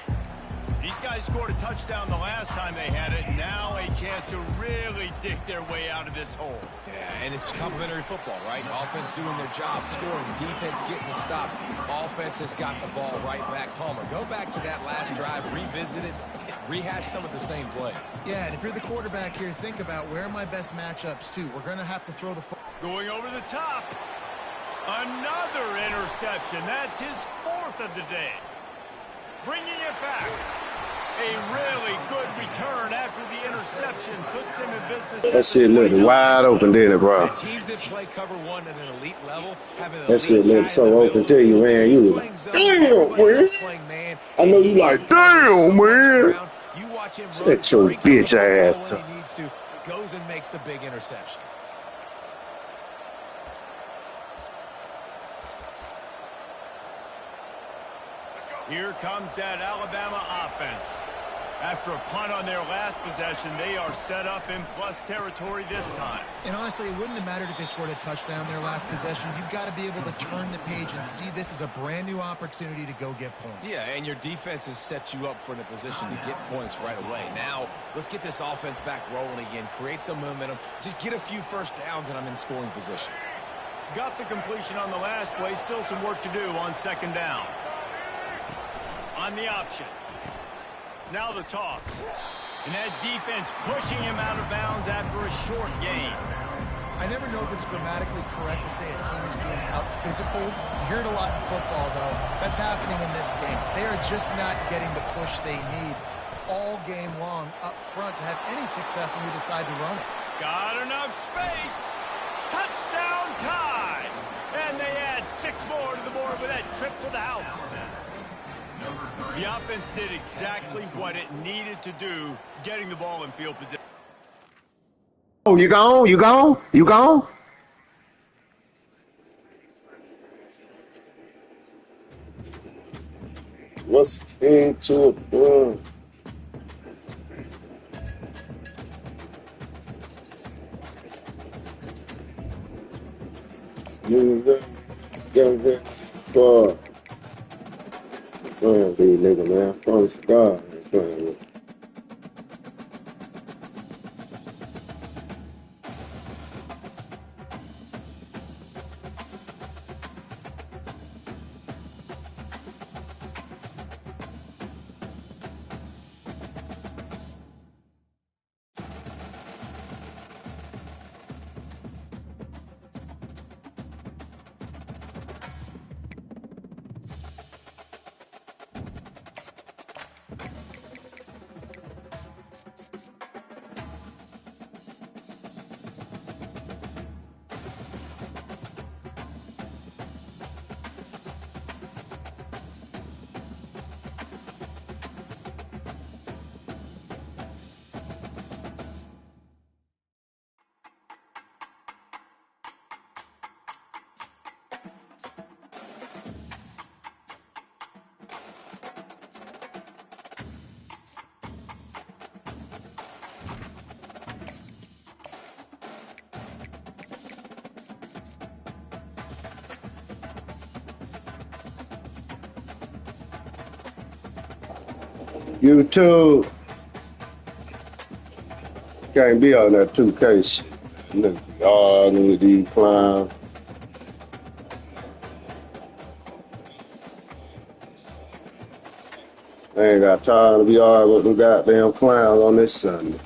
These guys scored a touchdown the last time they had it. Now a chance to really dig their way out of this hole. Yeah, and it's complimentary football, right? Offense doing their job, scoring, defense getting the stop. Offense has got the ball right back. Palmer, go back to that last drive, revisit it, rehash some of the same plays. Yeah, and if you're the quarterback here, think about where are my best matchups, too. We're going to have to throw the football. Going over the top. Another interception. That's his fourth of the day. Bringing it back. A really good return after the interception puts them in business. That shit looked wide open, didn't it, bro? The teams that play cover one at an elite level have an That shit looked so open to you, man. You was like, damn, man. I know you like, damn, man. You watch him Shut your bitch ass up. he needs to, goes and makes the big interception. Here comes that Alabama offense. After a punt on their last possession, they are set up in plus territory this time. And honestly, it wouldn't have mattered if they scored a touchdown their last possession. You've got to be able to turn the page and see this as a brand new opportunity to go get points. Yeah, and your defense has set you up for a position to get points right away. Now, let's get this offense back rolling again, create some momentum, just get a few first downs, and I'm in scoring position. Got the completion on the last play, still some work to do on second down. On the option. Now the toss. And that defense pushing him out of bounds after a short gain. I never know if it's grammatically correct to say a team is being out-physicaled. You hear it a lot in football, though. That's happening in this game. They are just not getting the push they need all game long up front to have any success when you decide to run it. Got enough space. Touchdown Tide. And they add 6 more to the board with that trip to the house. The offense did exactly what it needed to do, getting the ball in field position. Oh, you gone? You gone? You gone? What's into it? You get this for these nigga, man. From God. YouTube can't be on that 2K shit. Niggas be arguing with these clowns. I ain't got time to be arguing with them goddamn clowns on this Sunday.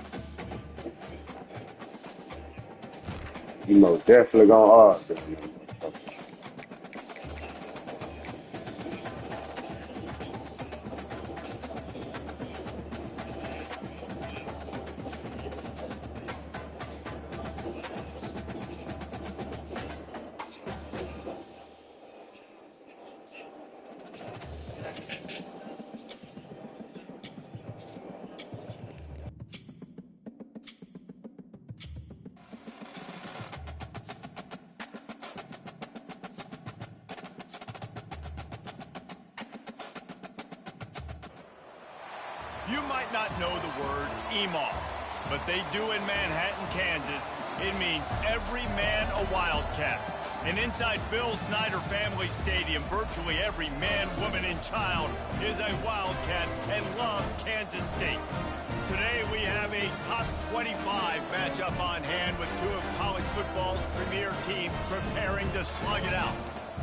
You most definitely gonna argue. You might not know the word EMAW, but they do in Manhattan, Kansas. It means every man a Wildcat. And inside Bill Snyder Family Stadium, virtually every man, woman, and child is a Wildcat and loves Kansas State. Today we have a top 25 matchup on hand with two of college football's premier teams preparing to slug it out.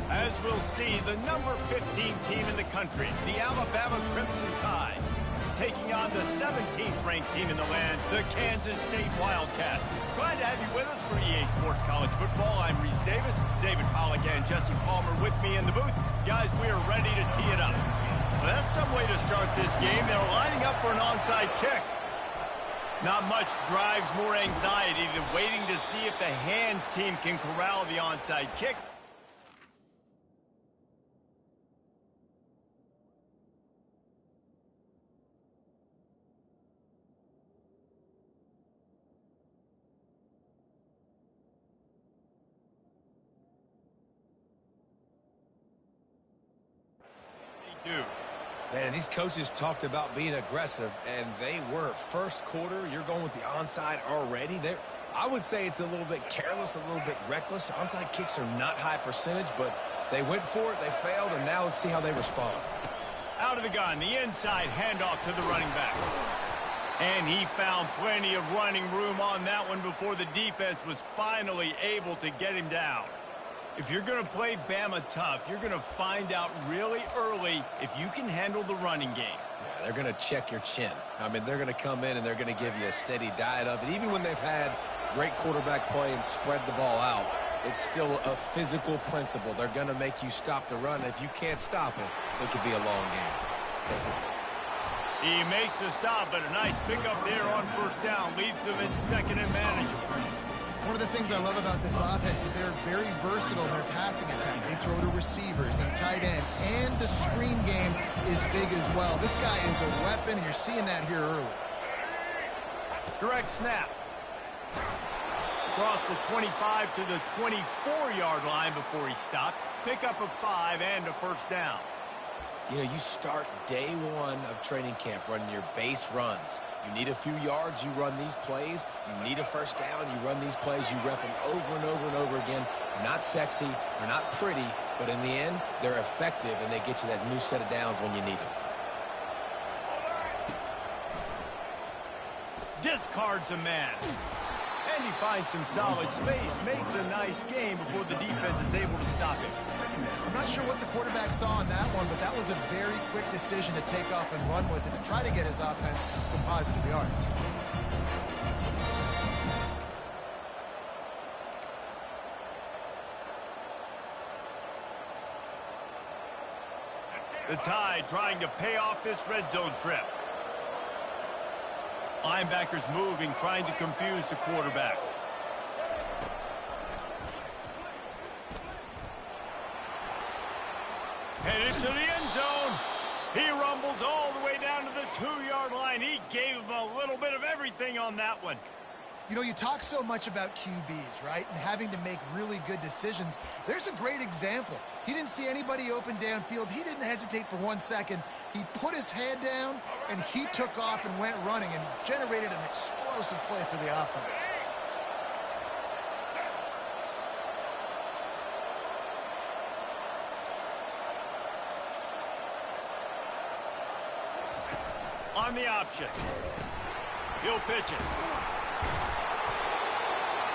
As we'll see, the number 15 team in the country, the Alabama Crimson Tide, taking on the 17th ranked team in the land, the Kansas State Wildcats. Glad to have you with us for EA Sports College Football. I'm Reese Davis, David Pollack and Jesse Palmer with me in the booth. Guys, we are ready to tee it up. Well, that's some way to start this game. They're lining up for an onside kick. Not much drives more anxiety than waiting to see if the hands team can corral the onside kick. Man, these coaches talked about being aggressive, and they were. First quarter, you're going with the onside already. I would say it's a little bit careless, a little bit reckless. Onside kicks are not high percentage, but they went for it, they failed, and now let's see how they respond. Out of the gun, the inside handoff to the running back. And he found plenty of running room on that one before the defense was finally able to get him down. If you're going to play Bama tough, you're going to find out really early if you can handle the running game. Yeah, they're going to check your chin. I mean, they're going to come in and they're going to give you a steady diet of it. Even when they've had great quarterback play and spread the ball out, it's still a physical principle. They're going to make you stop the run. If you can't stop it, it could be a long game. He makes the stop, but a nice pickup there on first down. Leads them in second and manageable. One of the things I love about this offense is they're very versatile in their passing attack. They throw to receivers and tight ends, and the screen game is big as well. This guy is a weapon, and you're seeing that here early. Direct snap. Across the 25 to the 24-yard line before he stopped. Pick up a 5 and a first down. You know, you start day one of training camp running your base runs. You need a few yards, you run these plays. You need a first down, you run these plays. You rep them over and over and over again. They're not sexy, they're not pretty, but in the end, they're effective, and they get you that new set of downs when you need them. Discards a man. And he finds some solid space, makes a nice game before the defense is able to stop him. I'm not sure what the quarterback saw on that one, but that was a very quick decision to take off and run with it and try to get his offense some positive yards. The Tide trying to pay off this red zone trip. Linebackers moving, trying to confuse the quarterback. Headed to the end zone. He rumbles all the way down to the 2-yard line. He gave him a little bit of everything on that one. You know, you talk so much about QBs, right, and having to make really good decisions. There's a great example. He didn't see anybody open downfield. He didn't hesitate for 1 second. He put his head down, and he took off and went running and generated an explosive play for the offense. On the option. He'll pitch it.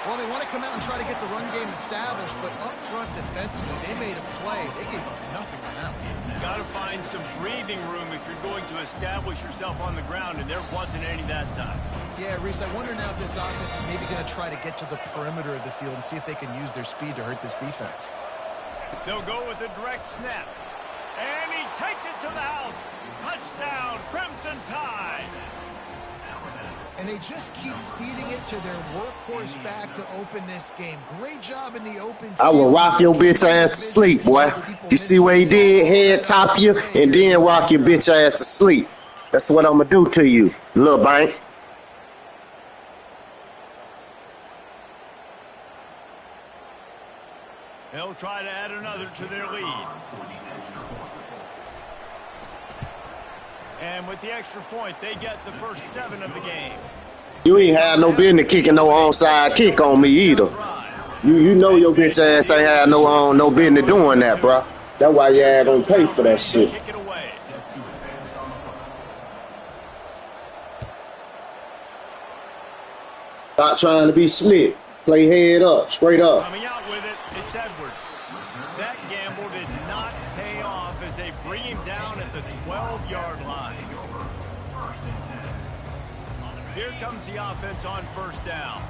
Well, they want to come out and try to get the run game established, but up front defensively, they made a play. They gave up nothing on that one. Got to find some breathing room if you're going to establish yourself on the ground, and there wasn't any that time. Yeah, Reese, I wonder now if this offense is maybe going to try to get to the perimeter of the field and see if they can use their speed to hurt this defense. They'll go with a direct snap. And he takes it to the house. Touchdown, Crimson Tide. And they just keep feeding it to their workhorse back to open this game. Great job in the open field. I will rock your bitch ass to sleep, boy. You see what he did? Head top you, and then rock your bitch ass to sleep. That's what I'm going to do to you, little bank. They'll try to add another to their lead. And with the extra point, they get the first 7 of the game. You ain't had no business kicking no onside kick on me either. You know your bitch ass ain't had no business doing that, bro. That's why your ass don't pay for that shit. Kick it away. Stop trying to be Smith. Play head up, straight up. Coming out with it, it's Edwards. That gamble did not pay off as they bring him down at the 12-yard line. Here comes the offense on first down.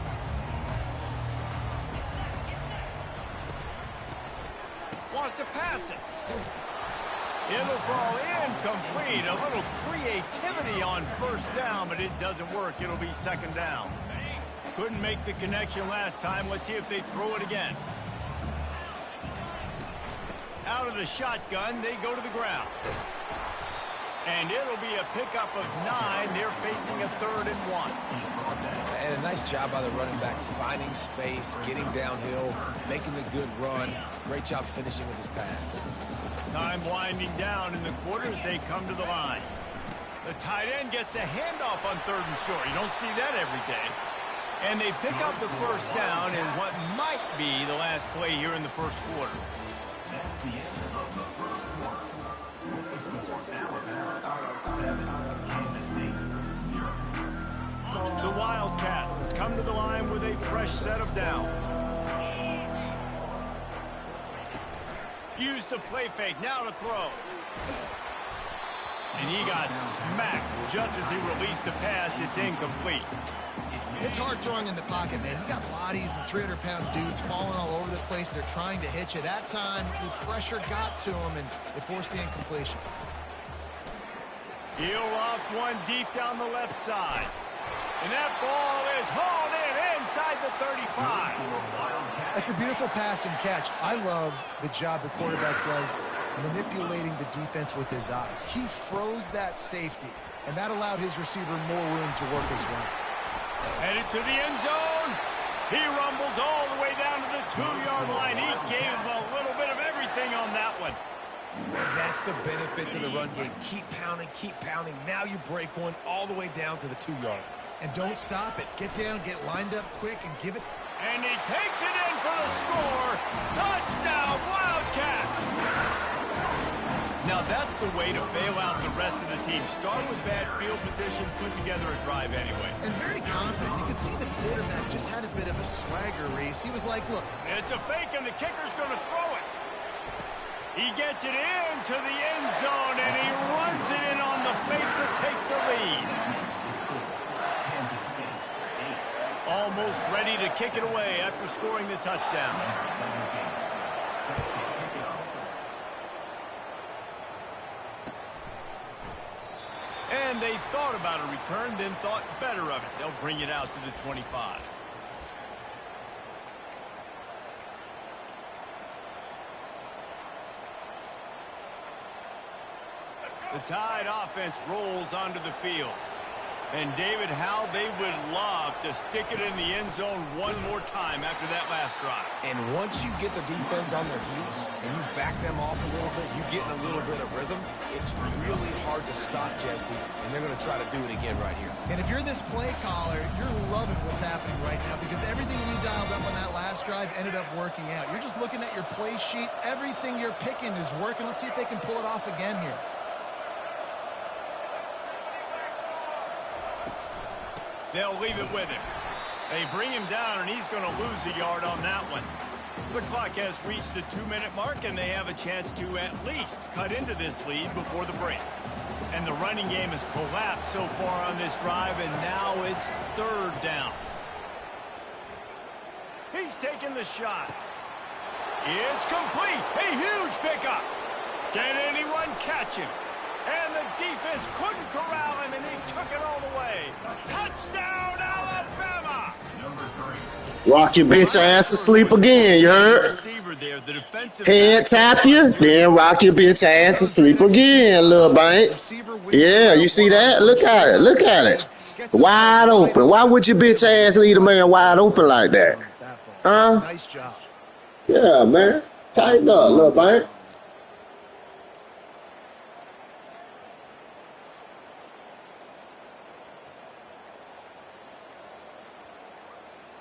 Wants to pass it. It'll fall incomplete. A little creativity on first down, but it doesn't work. It'll be second down. Couldn't make the connection last time. Let's see if they throw it again. Out of the shotgun, they go to the ground. And it'll be a pickup of 9. They're facing a 3rd and 1. And a nice job by the running back, finding space, getting downhill, making the good run. Great job finishing with his pads. Time winding down in the quarter as they come to the line. The tight end gets the handoff on 3rd and short. You don't see that every day. And they pick up the first down in what might be the last play here in the first quarter. That's the end of the first quarter. With the score, Alabama 7, Kansas State 0. The Wildcats come to the line with a fresh set of downs. Use the play fake, now to throw. And he got smacked just as he released the pass. It's incomplete. It's hard throwing in the pocket, man. You got bodies and 300-pound dudes falling all over the place. They're trying to hit you. That time, the pressure got to him, and it forced the incompletion. He'll loft one deep down the left side. And that ball is hauled in inside the 35. That's a beautiful pass and catch. I love the job the quarterback does manipulating the defense with his eyes. He froze that safety, and that allowed his receiver more room to work his run. Headed to the end zone. He rumbles all the way down to the 2-yard line. He gave him a little bit of everything on that one. And that's the benefit to the run game. Keep pounding, keep pounding. Now you break one all the way down to the 2-yard. And don't stop it. Get down, get lined up quick, and give it. And he takes it in for the score. Touchdown, Wildcats! Now that's the way to bail out the rest of the team. Start with bad field position, put together a drive anyway. And very confident. You can see the quarterback just had a bit of a swagger race. He was like, look. It's a fake, and the kicker's going to throw it. He gets it into the end zone, and he runs it in on the fake to take the lead. Almost ready to kick it away after scoring the touchdown. And they thought about a return, then thought better of it. They'll bring it out to the 25. The Tide offense rolls onto the field. And, David, how they would love to stick it in the end zone one more time after that last drive. And once you get the defense on their heels and you back them off a little bit, you get in a little bit of rhythm, it's really hard to stop, Jesse, and they're going to try to do it again right here. And if you're this play caller, you're loving what's happening right now because everything you dialed up on that last drive ended up working out. You're just looking at your play sheet. Everything you're picking is working. Let's see if they can pull it off again here. They'll leave it with him. They bring him down, and he's going to lose a yard on that one. The clock has reached the 2-minute mark, and they have a chance to at least cut into this lead before the break. And the running game has collapsed so far on this drive, and now it's 3rd down. He's taking the shot. It's complete. A huge pickup. Can anyone catch him? And the defense couldn't corral him, and he took it all the way. Touchdown, Alabama! Rock your bitch ass to sleep again, you heard? Head tap you, then rock your bitch ass to sleep again, little bank. Yeah, you see that? Look at it, look at it. Wide open. Why would your bitch ass leave a man wide open like that? Huh? Nice job. Yeah, man. Tighten up, little bank.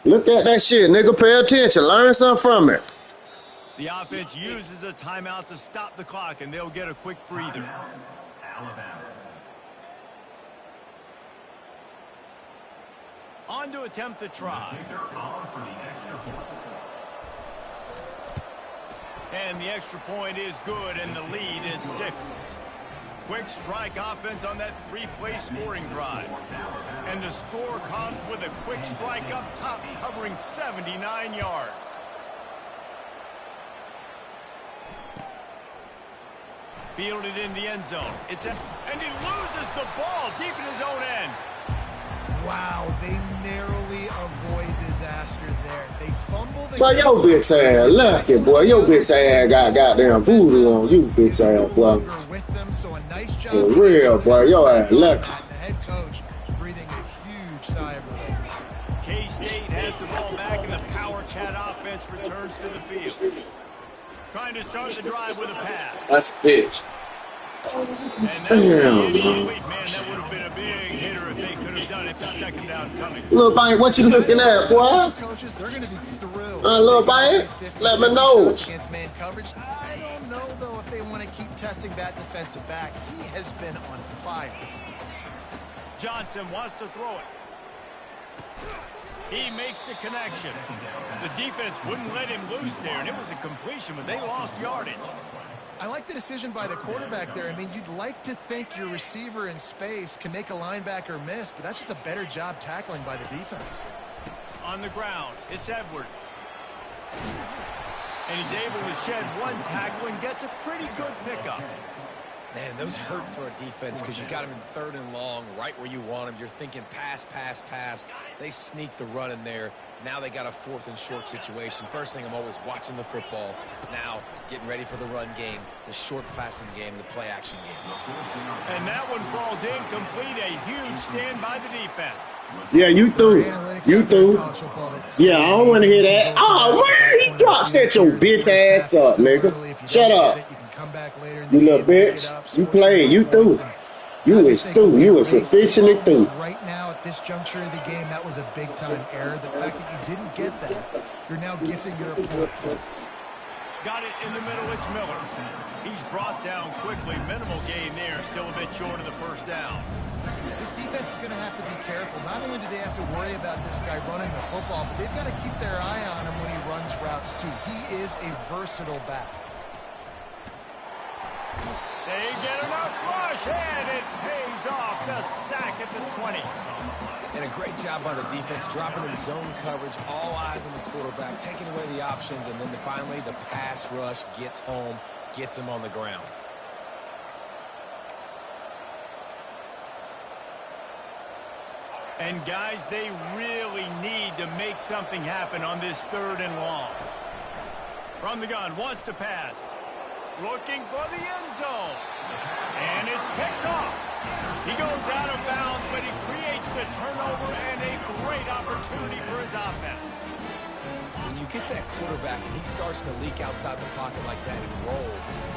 Look at that shit, nigga. Pay attention. Learn something from it. The offense uses a timeout to stop the clock, and they'll get a quick breather. On to attempt the try. And the extra point is good, and the lead is 6. Quick strike offense on that 3-play scoring drive. And the score comes with a quick strike up top, covering 79 yards. Fielded in the end zone. And he loses the ball deep in his own end. Wow, they narrowly avoid disaster there. They fumble the Boy, your bitch ass lucky, boy. Your bitch ass got goddamn voodoo on you, bitch ass, boy. with them, so a nice job. For real, boy. Your ass lucky. The head coach breathing a huge sigh of relief. K-State has the ball back, and the Power Cat offense returns to the field. Trying to start the drive with a pass. That's a bitch. And that would be incomplete, man. That would have been a big hitter if they could have done it. The second down coming. Little bank, what you looking at, boy? Coaches, they're going to be thrilled. Little bank, let me know. Against man coverage. I don't know, though, if they want to keep testing that defensive back. He has been on fire. Johnson wants to throw it. He makes the connection. The defense wouldn't let him loose there, and it was a completion, but they lost yardage. I like the decision by the quarterback there. I mean, you'd like to think your receiver in space can make a linebacker miss, but that's just a better job tackling by the defense. On the ground, it's Edwards. And he's able to shed one tackle and gets a pretty good pickup. Man, those hurt for a defense because you got them in 3rd and long, right where you want them. You're thinking pass, pass, pass. They sneak the run in there. Now they got a 4th and short situation. First thing, I'm always watching the football. Now getting ready for the run game, the short passing game, the play action game. And that one falls incomplete. A huge stand by the defense. Yeah, you threw. You threw. Yeah, I don't want to hear that. Oh, man, you drop. Set your bitch ass up, nigga. Shut up. You little bitch. You played. You threw. You was through. You was officially through. Right now, at this juncture of the game, that was a big-time error. The fact that you didn't get that, you're now gifting your opponent points. Got it in the middle. It's Miller. He's brought down quickly. Minimal gain there. Still a bit short of the first down. This defense is going to have to be careful. Not only do they have to worry about this guy running the football, but they've got to keep their eye on him when he runs routes, too. He is a versatile back. They get enough rush, and it pays off. The sack at the 20. And a great job by the defense, dropping in zone coverage, all eyes on the quarterback, taking away the options, and then finally the pass rush gets home, gets him on the ground. And guys, they really need to make something happen on this 3rd and long. From the gun, wants to pass. Looking for the end zone. And it's picked off. He goes out of bounds, but he creates the turnover and a great opportunity for his offense. When you get that quarterback and he starts to leak outside the pocket like that and roll,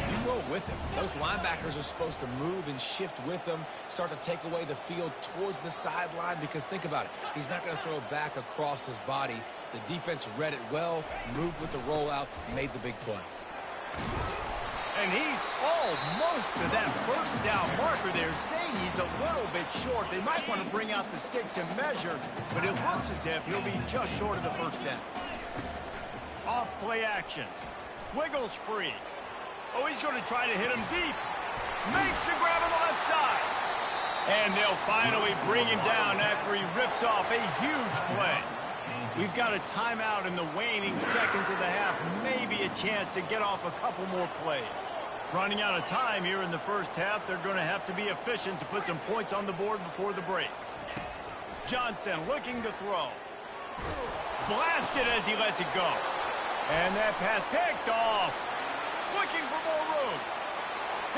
you roll with him. Those linebackers are supposed to move and shift with him, start to take away the field towards the sideline, because think about it. He's not going to throw it back across his body. The defense read it well, moved with the rollout, made the big play. And he's almost to that first down marker there, saying he's a little bit short. They might want to bring out the sticks and measure, but it looks as if he'll be just short of the first down. Off play action. Wiggles free. Oh, he's going to try to hit him deep. Makes the grab on the left side. And they'll finally bring him down after he rips off a huge play. We've got a timeout in the waning seconds of the half. Maybe a chance to get off a couple more plays. Running out of time here in the first half. They're going to have to be efficient to put some points on the board before the break. Johnson looking to throw. Blasted as he lets it go. And that pass picked off. Looking for more room.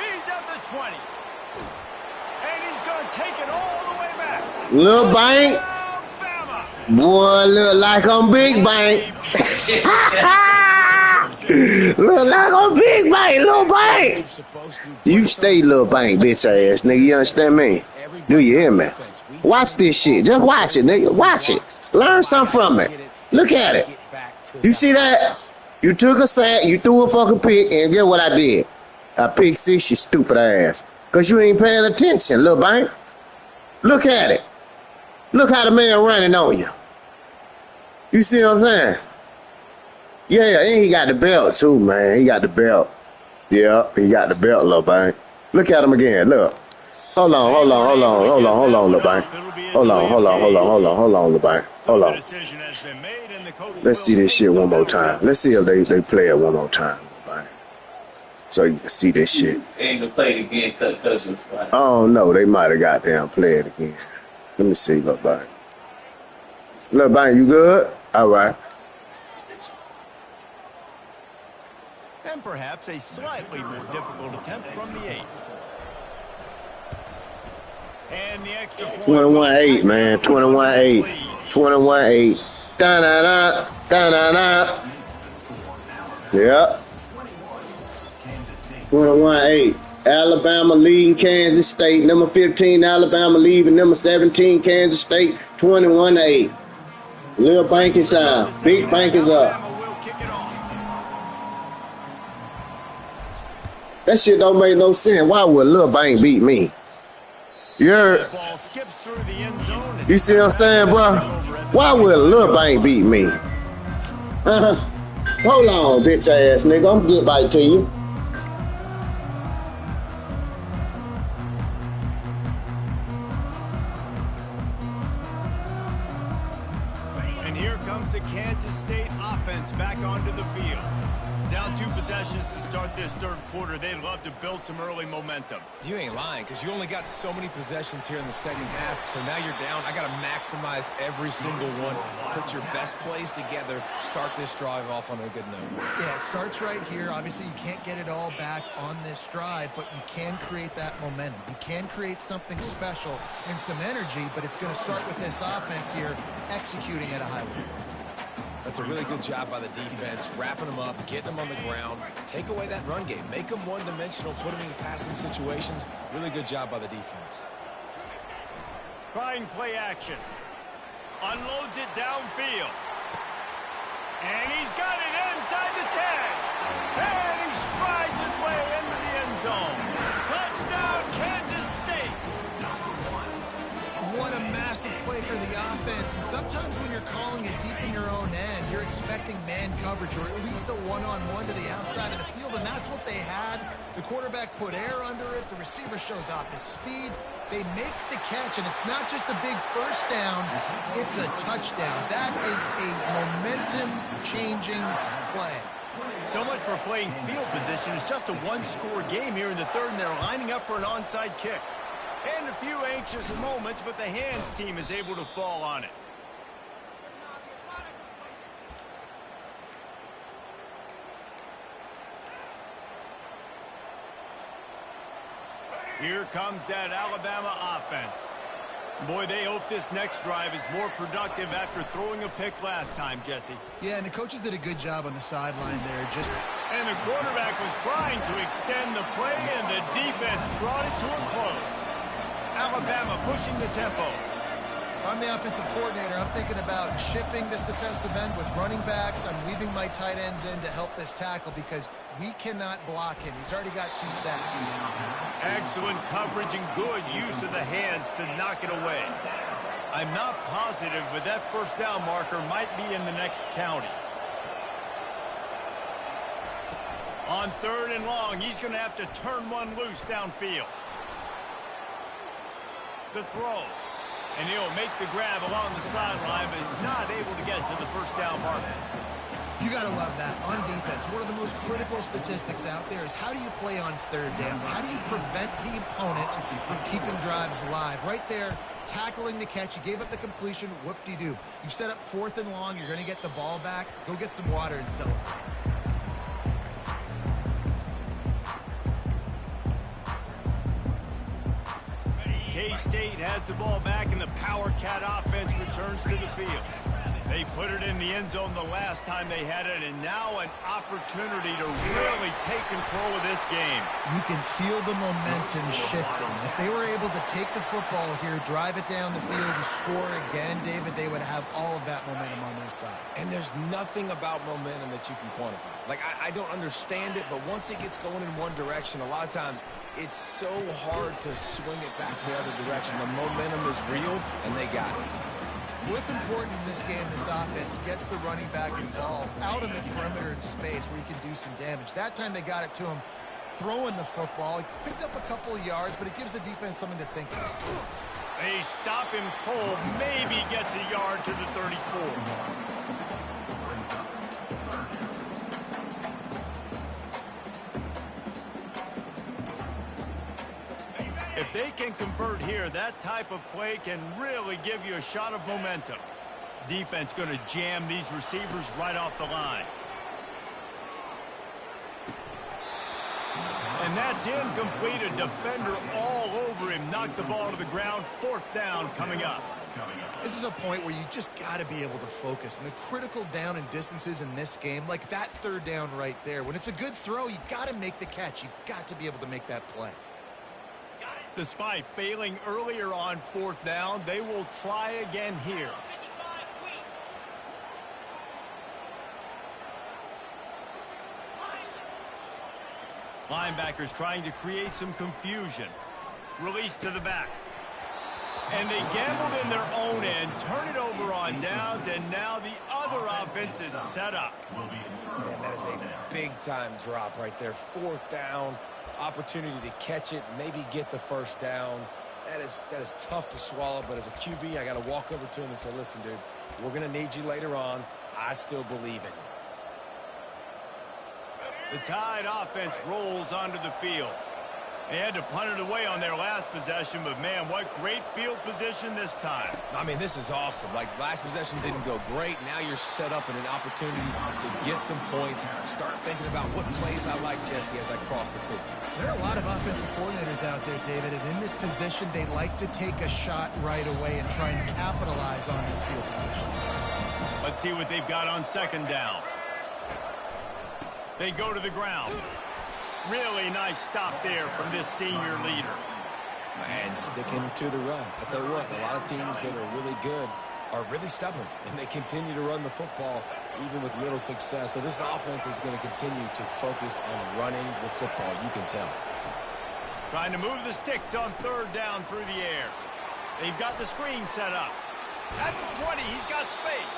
He's at the 20. And he's going to take it all the way back. Little Bank. Boy, look like I'm Big Bank. Look like I'm Big Bank, Little Bank. You stay Little Bank, bitch ass, nigga. You understand me? Do you hear me? Watch this shit. Just watch it, nigga. Watch it. Learn something from it. Look at it. You see that? You took a sack, you threw a fucking pick, and get what I did? I picked 6, you stupid ass. Because you ain't paying attention, Little Bank. Look at it. Look how the man running on you. You see what I'm saying? Yeah, and he got the belt too, man. He got the belt. Yeah, he got the belt, Lil Bang. Look at him again. Look. Hold on, Lil Bang. Hold on, Lil Bang. Hold on. Let's see this shit one more time. Let's see if they play it one more time, Lil Bang. So you can see this shit. Ain't gonna play it again because it's like. Oh no, they might have got down play it again. Let me see, Lil Bang. Lil Bang, you good? All right. And perhaps a slightly more difficult attempt from the 8. And the extra point. 21-8, man. 21-8. 21-8. Da-da-da. Da-da-da. Yep. 21-8. Alabama leading Kansas State. Number 15, Alabama leading number 17, Kansas State. 21-8. Lil Bank is down. Big Bank is up. That shit don't make no sense. Why would Lil Bank beat me? You heard? You see what I'm saying, bro? Why would Lil Bank beat me? Hold on, bitch ass nigga. I'm getting back to you. And here comes the Kansas State offense back onto the field. Down 2 possessions to start this third quarter. They'd love to build some early momentum. You ain't lying, because you only got so many possessions here in the second half, so now you're down. I got to maximize every single one. Put your best plays together. Start this drive off on a good note. Yeah, it starts right here. Obviously, you can't get it all back on this drive, but you can create that momentum. You can create something special and some energy, but it's going to start with this offense here executing at a high level. That's a really good job by the defense, wrapping them up, getting them on the ground. Take away that run game. Make them one-dimensional, put them in passing situations. Really good job by the defense. Trying play action. Unloads it downfield. And he's got it inside the 10. And he strides his way into the end zone. Touchdown, Kansas State. What a massive play for the offense. And sometimes when you're calling it deep in your own end, you're expecting man coverage or at least a one-on-one to the outside of the field, and that's what they had. The quarterback put air under it. The receiver shows off his speed. They make the catch, and it's not just a big first down. It's a touchdown. That is a momentum-changing play. So much for playing field position. It's just a one-score game here in the third, and they're lining up for an onside kick. And a few anxious moments, but the hands team is able to fall on it. Here comes that Alabama offense. Boy, they hope this next drive is more productive after throwing a pick last time, Jesse. Yeah, and the coaches did a good job on the sideline there. And the quarterback was trying to extend the play, and the defense brought it to a close. Alabama pushing the tempo. If I'm the offensive coordinator, I'm thinking about chipping this defensive end with running backs. I'm leaving my tight ends in to help this tackle because we cannot block him. He's already got 2 sacks. Excellent coverage and good use of the hands to knock it away. I'm not positive, but that first down marker might be in the next county. On 3rd and long, he's going to have to turn one loose downfield. The throw, and he'll make the grab along the sideline, but he's not able to get to the first down marker. You got to love that. On defense, one of the most critical statistics out there is how do you play on 3rd down? How do you prevent the opponent from keeping drives alive? Right there, tackling the catch. You gave up the completion. Whoop-de-doo. You set up 4th and long. You're going to get the ball back. Go get some water and celebrate. K-State has the ball back, and the Power Cat offense returns to the field. They put it in the end zone the last time they had it, and now an opportunity to really take control of this game. You can feel the momentum shifting. If they were able to take the football here, drive it down the field, and score again, David, they would have all of that momentum on their side. And there's nothing about momentum that you can quantify. Like, I don't understand it, but once it gets going in one direction, a lot of times it's so hard to swing it back the other direction. The momentum is real, and they got it. What's important in this game, this offense gets the running back involved out in the perimeter in space where he can do some damage. That time they got it to him throwing the football. He picked up a couple of yards, but it gives the defense something to think about. They stop him cold, maybe gets a yard to the 34. If they can convert here, that type of play can really give you a shot of momentum. Defense going to jam these receivers right off the line. And that's incomplete. A defender all over him. Knocked the ball to the ground. 4th down coming up. This is a point where you just got to be able to focus. And the critical down and distances in this game, like that 3rd down right there, when it's a good throw, you got to make the catch. You got to be able to make that play. Despite failing earlier on 4th down, they will try again here. Linebackers trying to create some confusion. Release to the back. And they gambled in their own end, turn it over on downs, and now the other offense is set up. Man, that is a big-time drop right there. 4th down. Opportunity to catch it, maybe get the first down. That is tough to swallow, but as a QB, I got to walk over to him and say, listen, dude, We're going to need you later on. I still believe in you. The Tide offense rolls onto the field. They had to punt it away on their last possession, but, man, what great field position this time. I mean, this is awesome. Like, last possession didn't go great. Now you're set up in an opportunity to get some points. Start thinking about what plays I like, Jesse, as I cross the 50. There are a lot of offensive coordinators out there, David, and in this position, they like to take a shot right away and try and capitalize on this field position. Let's see what they've got on second down. They go to the ground. Really nice stop there from this senior leader. And sticking to the run. I'll tell you what, a lot of teams that are really good are really stubborn, and they continue to run the football even with little success. So this offense is going to continue to focus on running the football, you can tell. Trying to move the sticks on third down through the air. They've got the screen set up. At the 20, he's got space.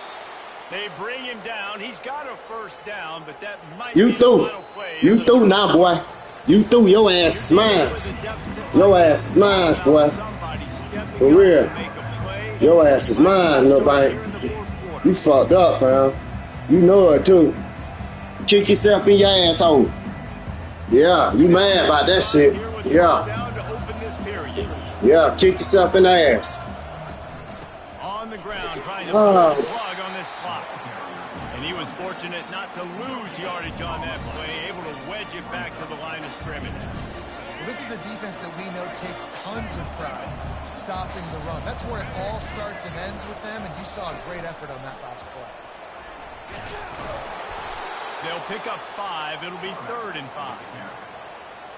They bring him down. He's got a first down, but that might be the final play. You threw now, boy. You threw. Your ass is mine. Your ass is mine, boy. For real. Your ass is mine, little bank. You fucked up, fam. You know it, too. Kick yourself in your asshole. Yeah, you mad about that shit. Yeah. Yeah, kick yourself in the ass. On the ground, trying to put a plug on this clock. And he was fortunate not to lose yardage on that play, able to wedge it back to the line of scrimmage. Well, this is a defense that we know takes tons of pride stopping the run. That's where it all starts and ends with them, and you saw a great effort on that last play. They'll pick up 5. It'll be 3rd and 5.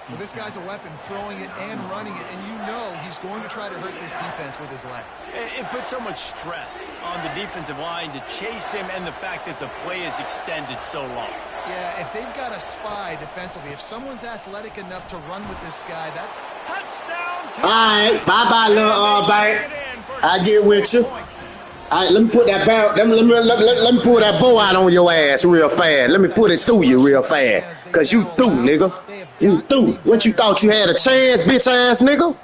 Well, this guy's a weapon, throwing it and running it, and you know he's going to try to hurt this defense with his legs. It puts so much stress on the defensive line to chase him, and the fact that the play is extended so long. Yeah, if they've got a spy defensively, if someone's athletic enough to run with this guy, that's touchdown. All right, bye-bye, little bank. I get with you. All right, let me put that bow. Let me pull that bow out on your ass real fast. Let me put it through you real fast. Cause you through, nigga. You through. What you thought you had a chance, bitch ass nigga?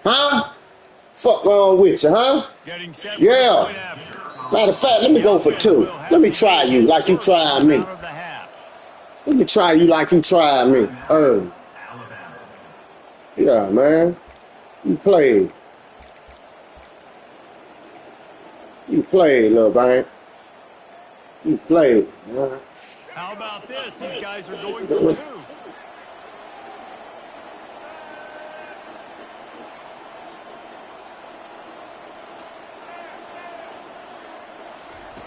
Huh? Fuck wrong with you, huh? Yeah. Matter of fact, let me go for 2. Let me try you like you tried me. Let me try you like you tried me. Yeah, man. You played. You played, little bank. You played. How about this? These guys are going for 2.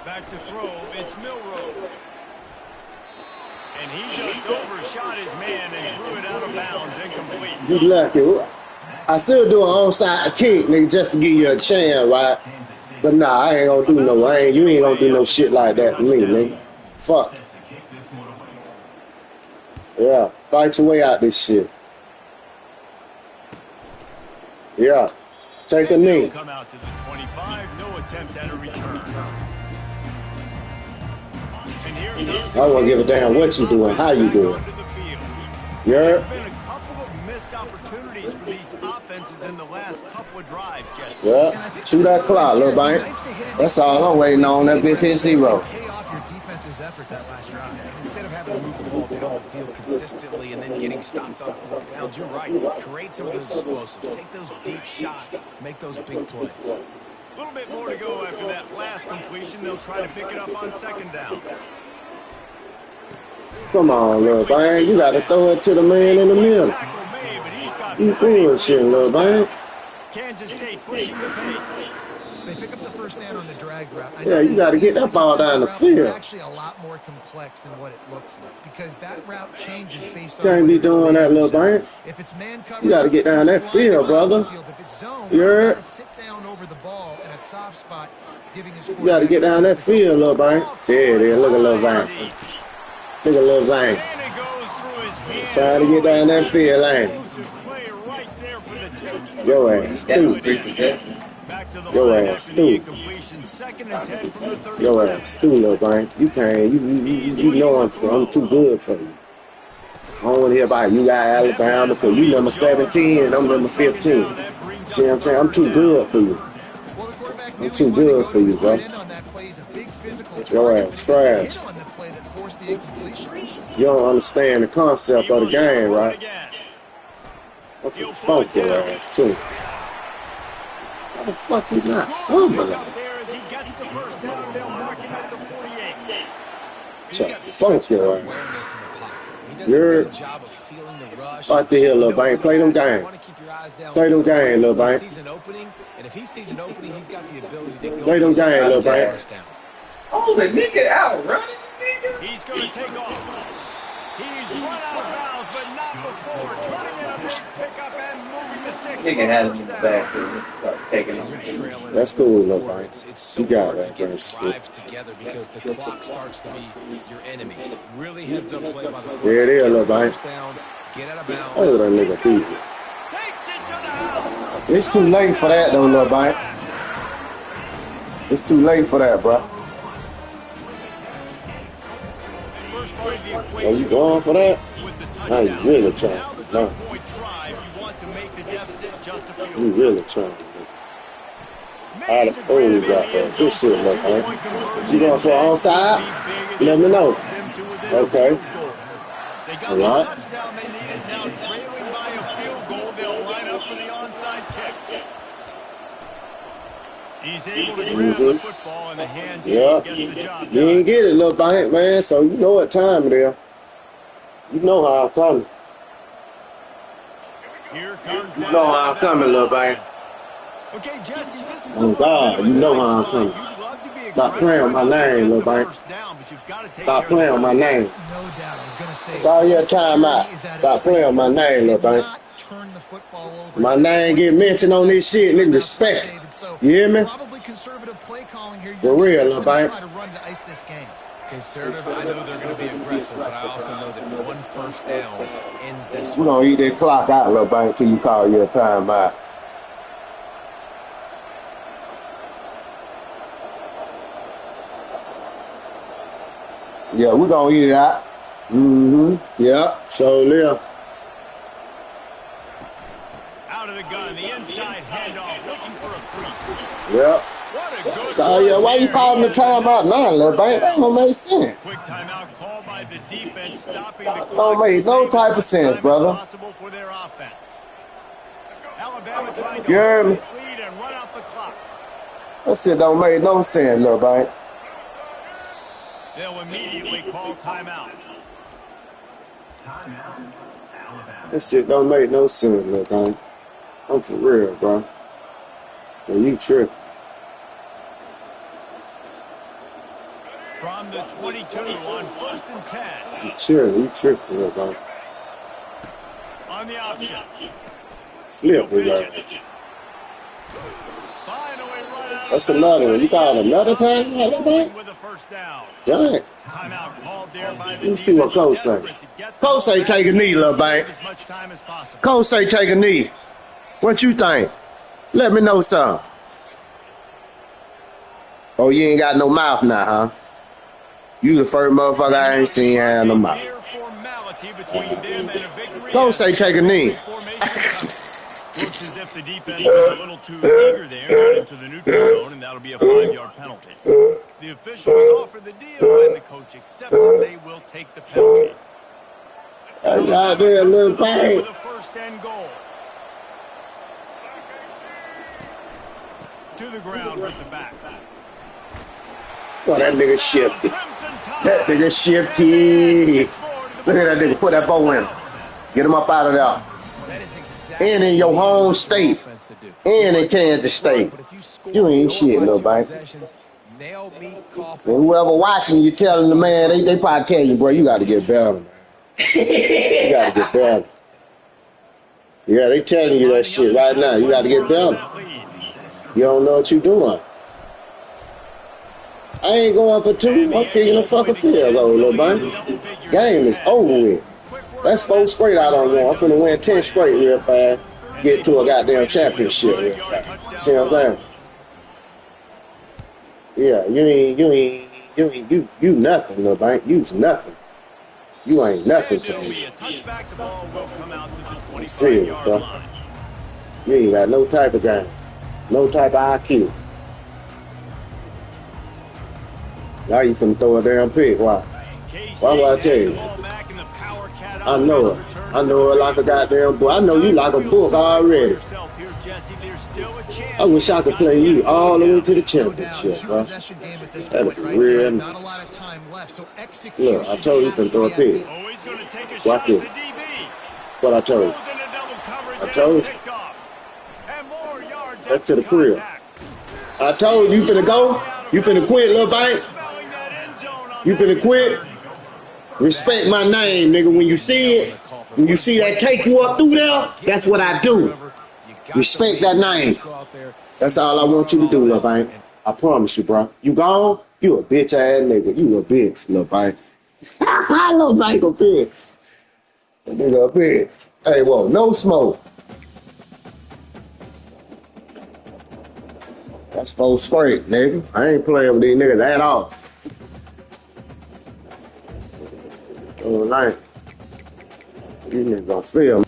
Back to throw. It's Milrow. And he just overshot his man and threw it out of bounds, incomplete. Good luck. I still do an onside kick, nigga, just to give you a chance, right? But nah, I ain't gonna do no. You ain't gonna do no shit like that to me, nigga. Fuck. Yeah, fight your way out this shit. Yeah, take a knee. Come out to the 25. No attempt at a return. I won't give a damn what you doing, how you doing. Yeah. There's been a couple of missed opportunities for these offenses in the last couple of drives, Jesse. Yeah, shoot that clock, little bank. That's all I'm waiting on. That bitch hit 0. Pay off your defense's effort that last drive. And instead of having to move the ball down the field consistently and then getting stopped on 4th downs, you're right. Create some of those explosives. Take those deep shots. Make those big plays. A little bit more to go after that last completion. They'll try to pick it up on 2nd down. Come on, little bang. You got to throw it to the man in the middle. You bullshitting, little bang. Kansas State pushing the pace. They pick up the first down on the drag route. Yeah, you got to get that ball down the field. It's actually a lot more complex than what it looks like because that route changes based on. Can't be doing that, little bang. If it's man coverage, you got to get down that field, brother. If it's zone, you got to sit down over the ball in a soft spot, giving his. You got to get down that field, little bang. There it is. Look at little bang. Look at little bang. Trying to get down that field lane. Your ass stupid. Your ass stupid. Your ass stupid, little bang. You can't. You know I'm too good for you. I don't want to hear about you got Alabama because you number 17 and I'm number 15. See what I'm saying? I'm too good for you. I'm too good for you, bro. physical Your target, ass but he missed trash. a hit on the play that forced the incompletion. You don't understand the concept of the game, right? I'm finna funk your ass, too. How the fuck you not fumbling? Try to funk your ass. You're right there, little bang. Play them game. Play them game, little bang. Play them game, little bang. Oh, the nigga out running, nigga. He's going to take off. He's run out of bounds, but not before turning in a big pickup and moving the sticks. Nigga had him in the back. Start taking him. That's cool, little bang. You got that, man. Together because the clock starts to be your enemy. Really heads up play by the There it is, little bang. Get out of bounds. Oh, that nigga beat it. Takes it to the house. It's too late for that, though, little bang. It's too late for that, bro. Are you going for that? Now you really trying. No. You really trying. How the fuck you got that? Good shit, look, man. You going for onside? Let me know. Okay. All right. Now trailing by a field goal, they'll line up for the onside kick. He's able to grab the football in the hands. Yeah. Gets the job done. You ain't get it, little bang, man, so you know what time it is. You know how I'm coming. Here comes You know how I'm coming, little bang. Okay, Justin, this is Oh, God, you know how I'm coming. Stop playing with my name, little bang. Stop playing with my name. No doubt. I was going to say. Start your time out. Stop playing with my name, little bang. Turn the football over. My name get mentioned on this shit, nigga. Respect. You hear me? Probably conservative play calling here. For real, little bang. Try to run to ice this game. Conservative, I know they're going to be aggressive, but I also know that one first down ends this. We're going to eat that clock out, little bang, until you call your time out. Yeah, we're going to eat it out. Yeah, so live. Out of the gun, the inside handoff, looking for a crease. Yeah. What a good Oh, yeah, why you calling the there. timeout now, little bang? That don't make sense. Quick timeout called by the defense, stopping the clock. Don't make no to save type as of sense, much time as brother. possible for their offense. Alabama trying to Yeah. hold this lead and run out the clock. That shit don't make no sense, little bang. They'll immediately call timeout. That shit don't make no sense, little bang. I'm for real, bro. Yeah, you tripping. From the 22 on 1st and 10. You tripping, little bang. On the option. Flip, little bang. Finally run out. That's another one. You called another time, little bang? With a first down. Giant. Timeout called there by the Let me see what Coach say. Coach say take a knee, little bang. As much time as possible. Coach say take a knee. What you think? Let me know something. Oh, you ain't got no mouth now, huh? You the first motherfucker I ain't seen have no mouth. Coach say take a knee. Looks as if the defense was a little too eager there, got into the neutral zone, and that'll be a 5-yard penalty. The officials offer the deal, and the coach accepts it. They will take the penalty. I got there, little bang. With a first and goal. To the ground with the back. Oh, that nigga shifty. That nigga shifty. Look at that nigga. Put that bow in. Get him up out of there. And in your home state. And in Kansas State. You ain't shit, little bang. And whoever watching you telling the man, they probably tell you, bro, you got to get better, man. You got to get better. Yeah, they telling you that shit right now. You got to get better. You don't know what you doing. I ain't going for two. I'm kicking a fucking field goal, little bang. Game is over with. That's 4 straight I don't want. I'm finna win 10 straight real fast. Get to a goddamn championship real fast. See what I'm saying? Yeah, you nothing, little bang. You's nothing. You ain't nothing to me. See it, bro. You ain't got no type of game. No type of IQ. Now you finna throw a damn pick. Why? Why would I tell you? I know it. I know it like a goddamn book. I know you like a book already. I wish I could play you all the way to the championship, bro. That is real nice. Not a lot of time left, so Look, I told you to throw a pick. Watch this. What I told you. I told you. That's to the crib. I told you finna go. You finna quit, little bank. You finna quit. Respect my name, nigga. When you see it, when you see that take you up through there, that's what I do. Respect that name. That's all I want you to do, little bank. I promise you, bro. You gone? You a bitch ass nigga. You a bitch, little bank. Little bank a bitch. That nigga a bitch. Hey, whoa, no smoke. That's full straight, nigga. I ain't playing with these niggas at all. Oh, night. These niggas gonna steal.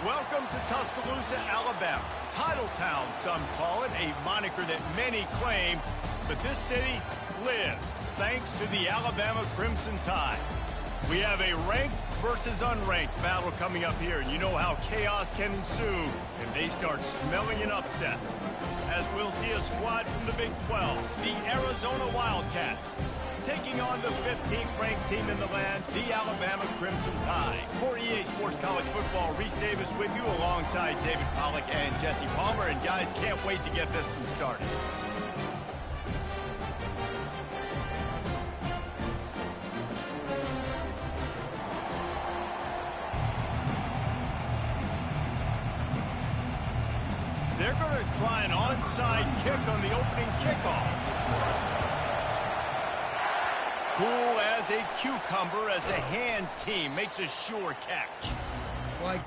Welcome to Tuscaloosa, Alabama. Titletown, some call it, a moniker that many claim, but this city lives thanks to the Alabama Crimson Tide. We have a ranked versus unranked battle coming up here, and you know how chaos can ensue if they start smelling an upset. As we'll see a squad from the Big 12, the Arizona Wildcats, taking on the 15th ranked team in the land, the Alabama Crimson Tide. For EA Sports College Football, Reese Davis with you alongside David Pollack and Jesse Palmer. And guys, can't wait to get this one started. They're going to try an onside kick on the opening kickoff. Cool as a cucumber as the hands team makes a sure catch. Like,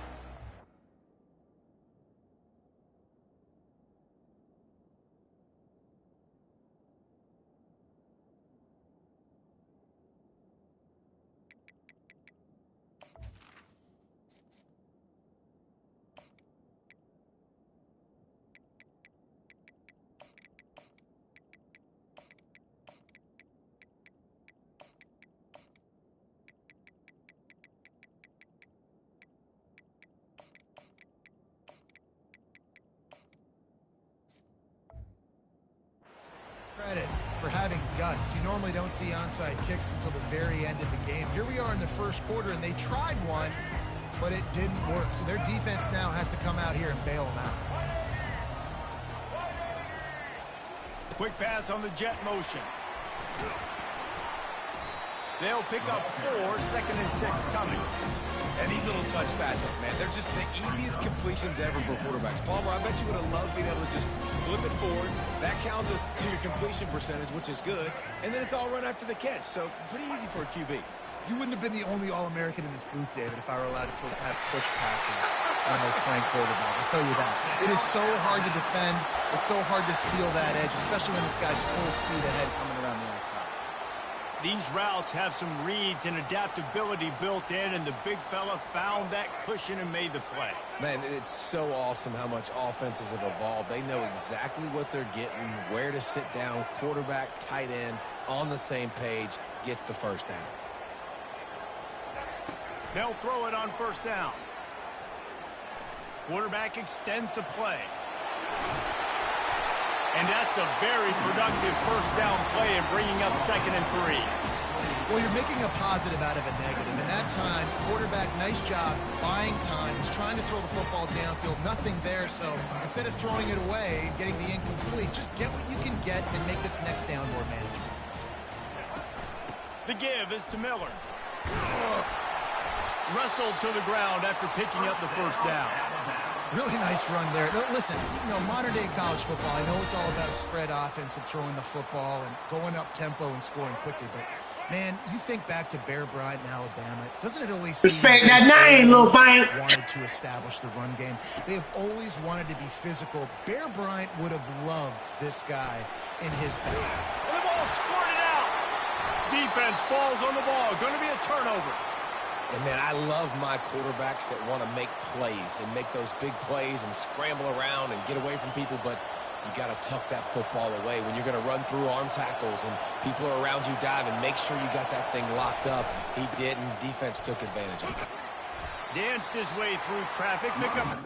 credit for having guts. You normally don't see onside kicks until the very end of the game. Here we are in the first quarter, and they tried one, but it didn't work. So their defense now has to come out here and bail them out. Quick pass on the jet motion. They'll pick up 4, 2nd and 6 coming. And these little touch passes, man, they're just the easiest completions ever for quarterbacks. Palmer, I bet you would have loved being able to just flip it forward. That counts as to your completion percentage, which is good. And then it's all run after the catch, so pretty easy for a QB. You wouldn't have been the only All-American in this booth, David, if I were allowed to have push passes when I was playing quarterback. I'll tell you that. It is so hard to defend. It's so hard to seal that edge, especially when this guy's full speed ahead coming around the outside. These routes have some reads and adaptability built in, and the big fella found that cushion and made the play. Man, it's so awesome how much offenses have evolved. They know exactly what they're getting, where to sit down, quarterback, tight end, on the same page, gets the first down. They'll throw it on first down. Quarterback extends the play. And that's a very productive first down play and bringing up 2nd and 3. Well, you're making a positive out of a negative. And that time, quarterback, nice job, buying time. He's trying to throw the football downfield, nothing there. So instead of throwing it away and getting the incomplete, just get what you can get and make this next down more manageable. The give is to Miller. Wrestled to the ground after picking up the first down. Really nice run there. No, listen, modern-day college football, I know it's all about spread offense and throwing the football and going up tempo and scoring quickly, but, man, you think back to Bear Bryant in Alabama, doesn't it always seem Respect like that name, little thing. wanted to establish the run game? They have always wanted to be physical. Bear Bryant would have loved this guy in his back. And the ball squirted out. Defense falls on the ball. Going to be a turnover. And, man, I love my quarterbacks that want to make plays and make those big plays and scramble around and get away from people, but you got to tuck that football away when you're going to run through arm tackles and people are around you diving. Make sure you got that thing locked up. He didn't. Defense took advantage of it. Danced his way through traffic. Pick up.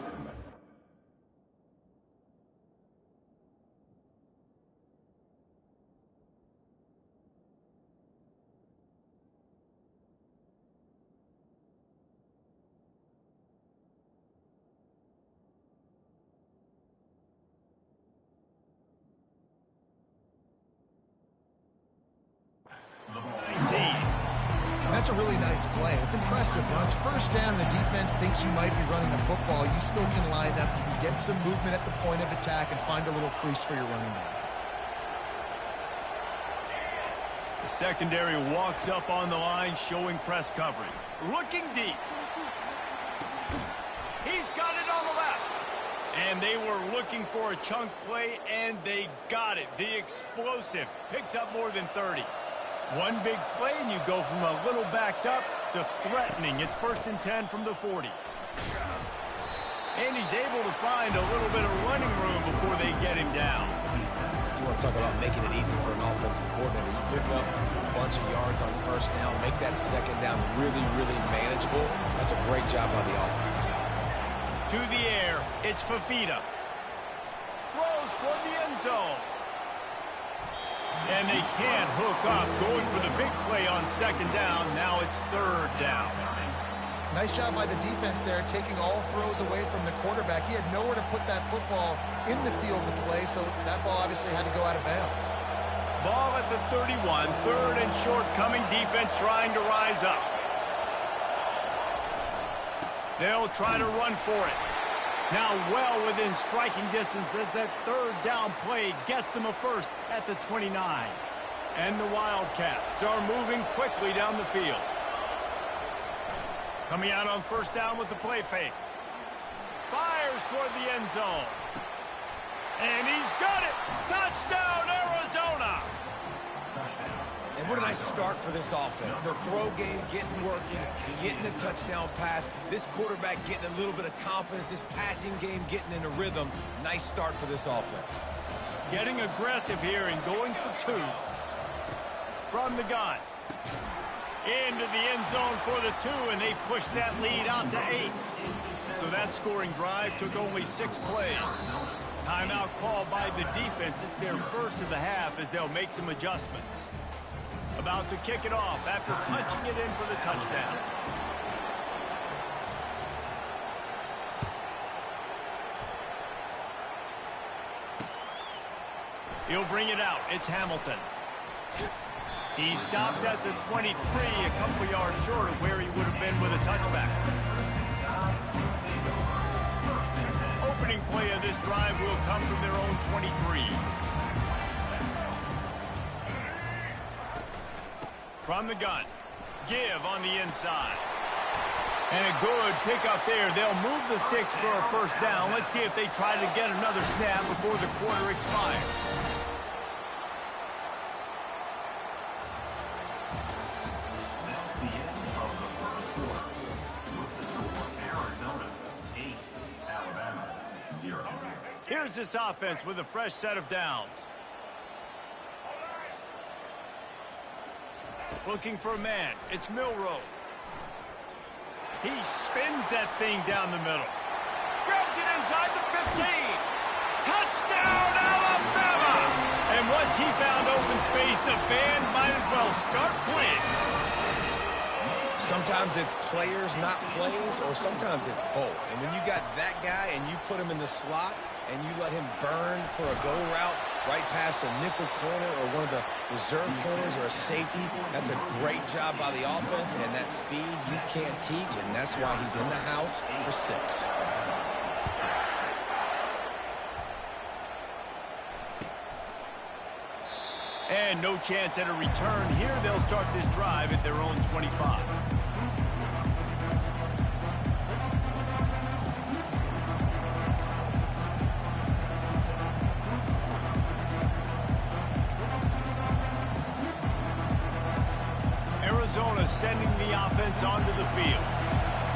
That's a really nice play. It's impressive. When it's first down, the defense thinks you might be running the football. You still can line up. You can get some movement at the point of attack and find a little crease for your running back. The secondary walks up on the line, showing press coverage. Looking deep. He's got it on the left. And they were looking for a chunk play, and they got it. The explosive picks up more than 30. One big play, and you go from a little backed up to threatening. It's 1st and 10 from the 40. And he's able to find a little bit of running room before they get him down. You want to talk about making it easy for an offensive coordinator. You pick up a bunch of yards on first down, make that second down really, really manageable. That's a great job by the offense. To the air, it's Fafita. Throws toward the end zone. And they can't hook up, going for the big play on second down. Now it's 3rd down. Nice job by the defense there, taking all throws away from the quarterback. He had nowhere to put that football in the field to play, so that ball obviously had to go out of bounds. Ball at the 31, 3rd and short coming. Defense trying to rise up. They'll try to run for it. Now well within striking distance as that 3rd down play gets them a first at the 29. And the Wildcats are moving quickly down the field. Coming out on 1st down with the play fake. Fires toward the end zone. And he's got it! Touchdown, Arizona! And what a nice start for this offense. The throw game getting working, getting the touchdown pass. This quarterback getting a little bit of confidence. This passing game getting in a rhythm. Nice start for this offense. Getting aggressive here and going for 2. From the gun. Into the end zone for the 2, and they push that lead out to 8. So that scoring drive took only 6 plays. Timeout called by the defense. It's their first of the half as they'll make some adjustments. About to kick it off after punching it in for the touchdown. He'll bring it out. It's Hamilton. He stopped at the 23, a couple yards short of where he would have been with a touchback. Opening play of this drive will come from their own 23. From the gun. Give on the inside. And a good pickup there. They'll move the sticks for a first down. Let's see if they try to get another snap before the quarter expires. That's the end of the first quarter. With the score, Arizona 8, Alabama 0. Here's this offense with a fresh set of downs. Looking for a man. It's Milroe. He spins that thing down the middle. Grabs it inside the 15. Touchdown, Alabama! And once he found open space, the band might as well start playing. Sometimes it's players, not plays, or sometimes it's both. And when you got that guy and you put him in the slot and you let him burn for a go route right past a nickel corner or one of the reserve corners or a safety, that's a great job by the offense, and that speed you can't teach, and that's why he's in the house for 6. And no chance at a return here. They'll start this drive at their own 25. Arizona sending the offense onto the field.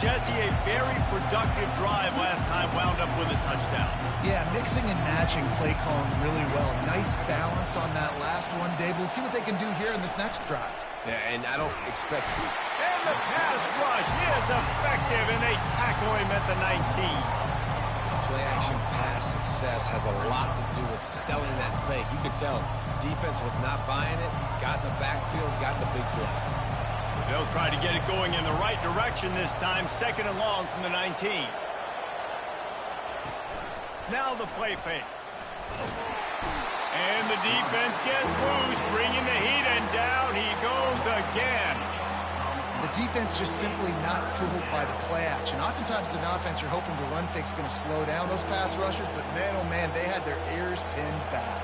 Jesse, a very productive drive last time, wound up with a touchdown. Yeah, mixing and matching play calling really well. Nice balance on that last one, Dave. Let's see what they can do here in this next drive. Yeah, and I don't expect... And the pass rush is effective, and they tackle him at the 19. Play-action pass success has a lot to do with selling that fake. You could tell defense was not buying it, got in the backfield, got the big play. They'll try to get it going in the right direction this time. 2nd and long from the 19. Now the play fake. And the defense gets loose, bringing the heat, and down he goes again. The defense just simply not fooled by the play action. Oftentimes as an offense, you're hoping the run fake's going to slow down those pass rushers, but man, oh man, they had their ears pinned back.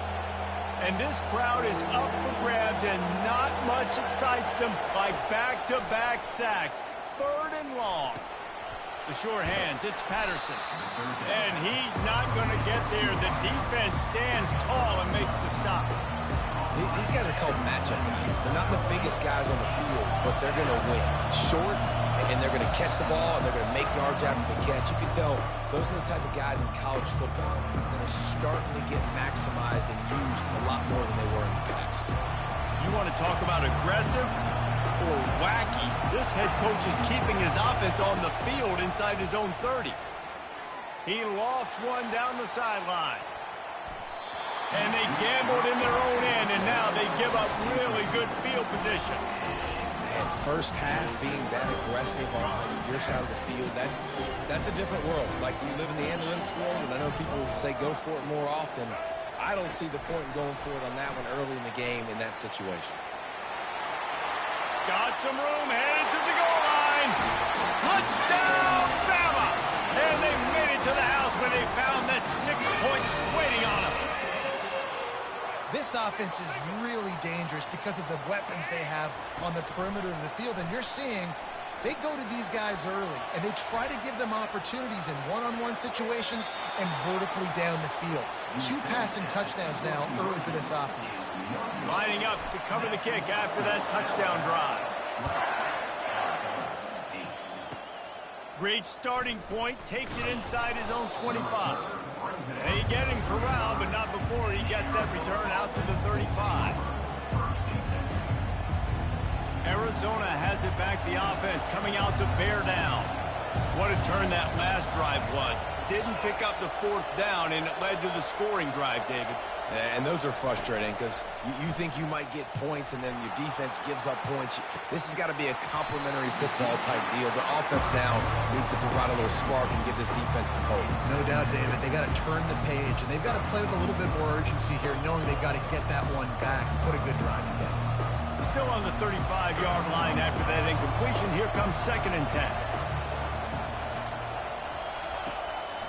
And this crowd is up for grabs, and not much excites them like back-to-back sacks. 3rd and long. The sure hands, it's Patterson. And he's not going to get there. The defense stands tall and makes the stop. These guys are called matchup guys. They're not the biggest guys on the field, but they're going to win. Short, and they're going to catch the ball, and they're going to make yards after the catch. You can tell those are the type of guys in college football that are starting to get maximized and used a lot more than they were in the past. You want to talk about aggressive or wacky? This head coach is keeping his offense on the field inside his own 30. He lofts one down the sideline. And they gambled in their own end, and now they give up really good field position. Man, first half being that aggressive on your side of the field, that's a different world. Like, we live in the analytics world, and I know people say go for it more often. I don't see the point in going for it on that one early in the game in that situation. Got some room, headed to the goal line. Touchdown, Bama! And they made it to the house when they found that 6 points waiting on them. This offense is really dangerous because of the weapons they have on the perimeter of the field. And you're seeing they go to these guys early, and they try to give them opportunities in one-on-one situations and vertically down the field. 2 passing touchdowns now early for this offense. Lining up to cover the kick after that touchdown drive. Great starting point, takes it inside his own 25. They get him corralled, but not before he gets that return out to the 35. Arizona has it back, the offense coming out to bear down. What a turn that last drive was. Didn't pick up the 4th down, and it led to the scoring drive, David. And those are frustrating because you think you might get points and then your defense gives up points. This has got to be a complementary football type deal. The offense now needs to provide a little spark and give this defense some hope. No doubt, David. They got to turn the page, and they've got to play with a little bit more urgency here, knowing they've got to get that one back and put a good drive together. Still on the 35-yard line after that incompletion. Here comes 2nd and 10.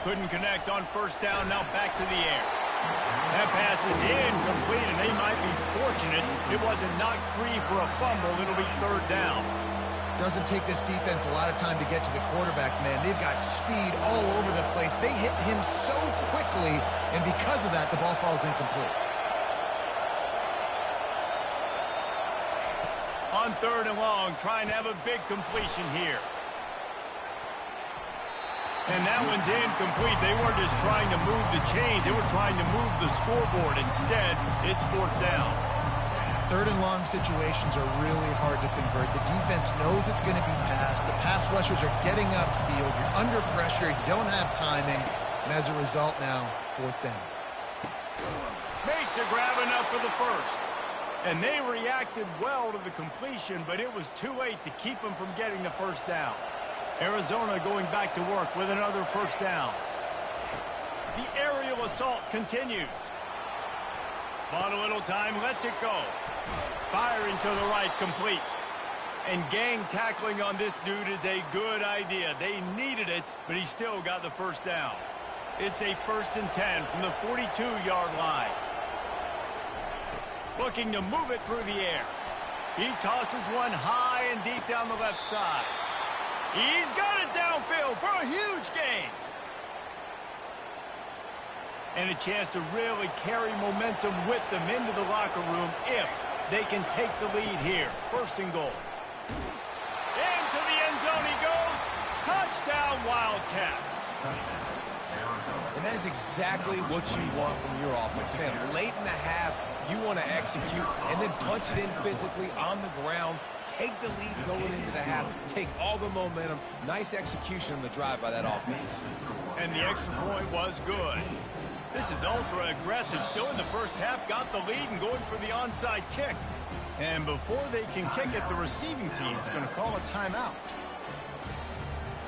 Couldn't connect on 1st down. Now back to the air. That pass is incomplete, and they might be fortunate it wasn't knocked free for a fumble. It'll be 3rd down. Doesn't take this defense a lot of time to get to the quarterback, man. They've got speed all over the place. They hit him so quickly, and because of that, the ball falls incomplete. On 3rd and long, trying to have a big completion here. And that one's incomplete. They weren't just trying to move the chains. They were trying to move the scoreboard. Instead, it's 4th down. 3rd and long situations are really hard to convert. The defense knows it's going to be passed. The pass rushers are getting upfield. You're under pressure. You don't have timing. And as a result now, 4th down. Makes a grab enough for the 1st. And they reacted well to the completion, but it was too late to keep them from getting the 1st down. Arizona going back to work with another 1st down. The aerial assault continues. Bought a little time, lets it go. Firing to the right, complete. And gang tackling on this dude is a good idea. They needed it, but he still got the 1st down. It's a 1st and 10 from the 42-yard line. Looking to move it through the air. He tosses one high and deep down the left side. He's got it downfield for a huge gain. And a chance to really carry momentum with them into the locker room if they can take the lead here. First and goal. Into the end zone he goes. Touchdown, Wildcats. And that is exactly what you want from your offense. Man, late in the half, you want to execute and then punch it in physically on the ground. Take the lead going into the half. Take all the momentum. Nice execution on the drive by that offense. And the extra point was good. This is ultra aggressive. Still in the first half, got the lead and going for the onside kick. And before they can kick it, the receiving team's going to call a timeout.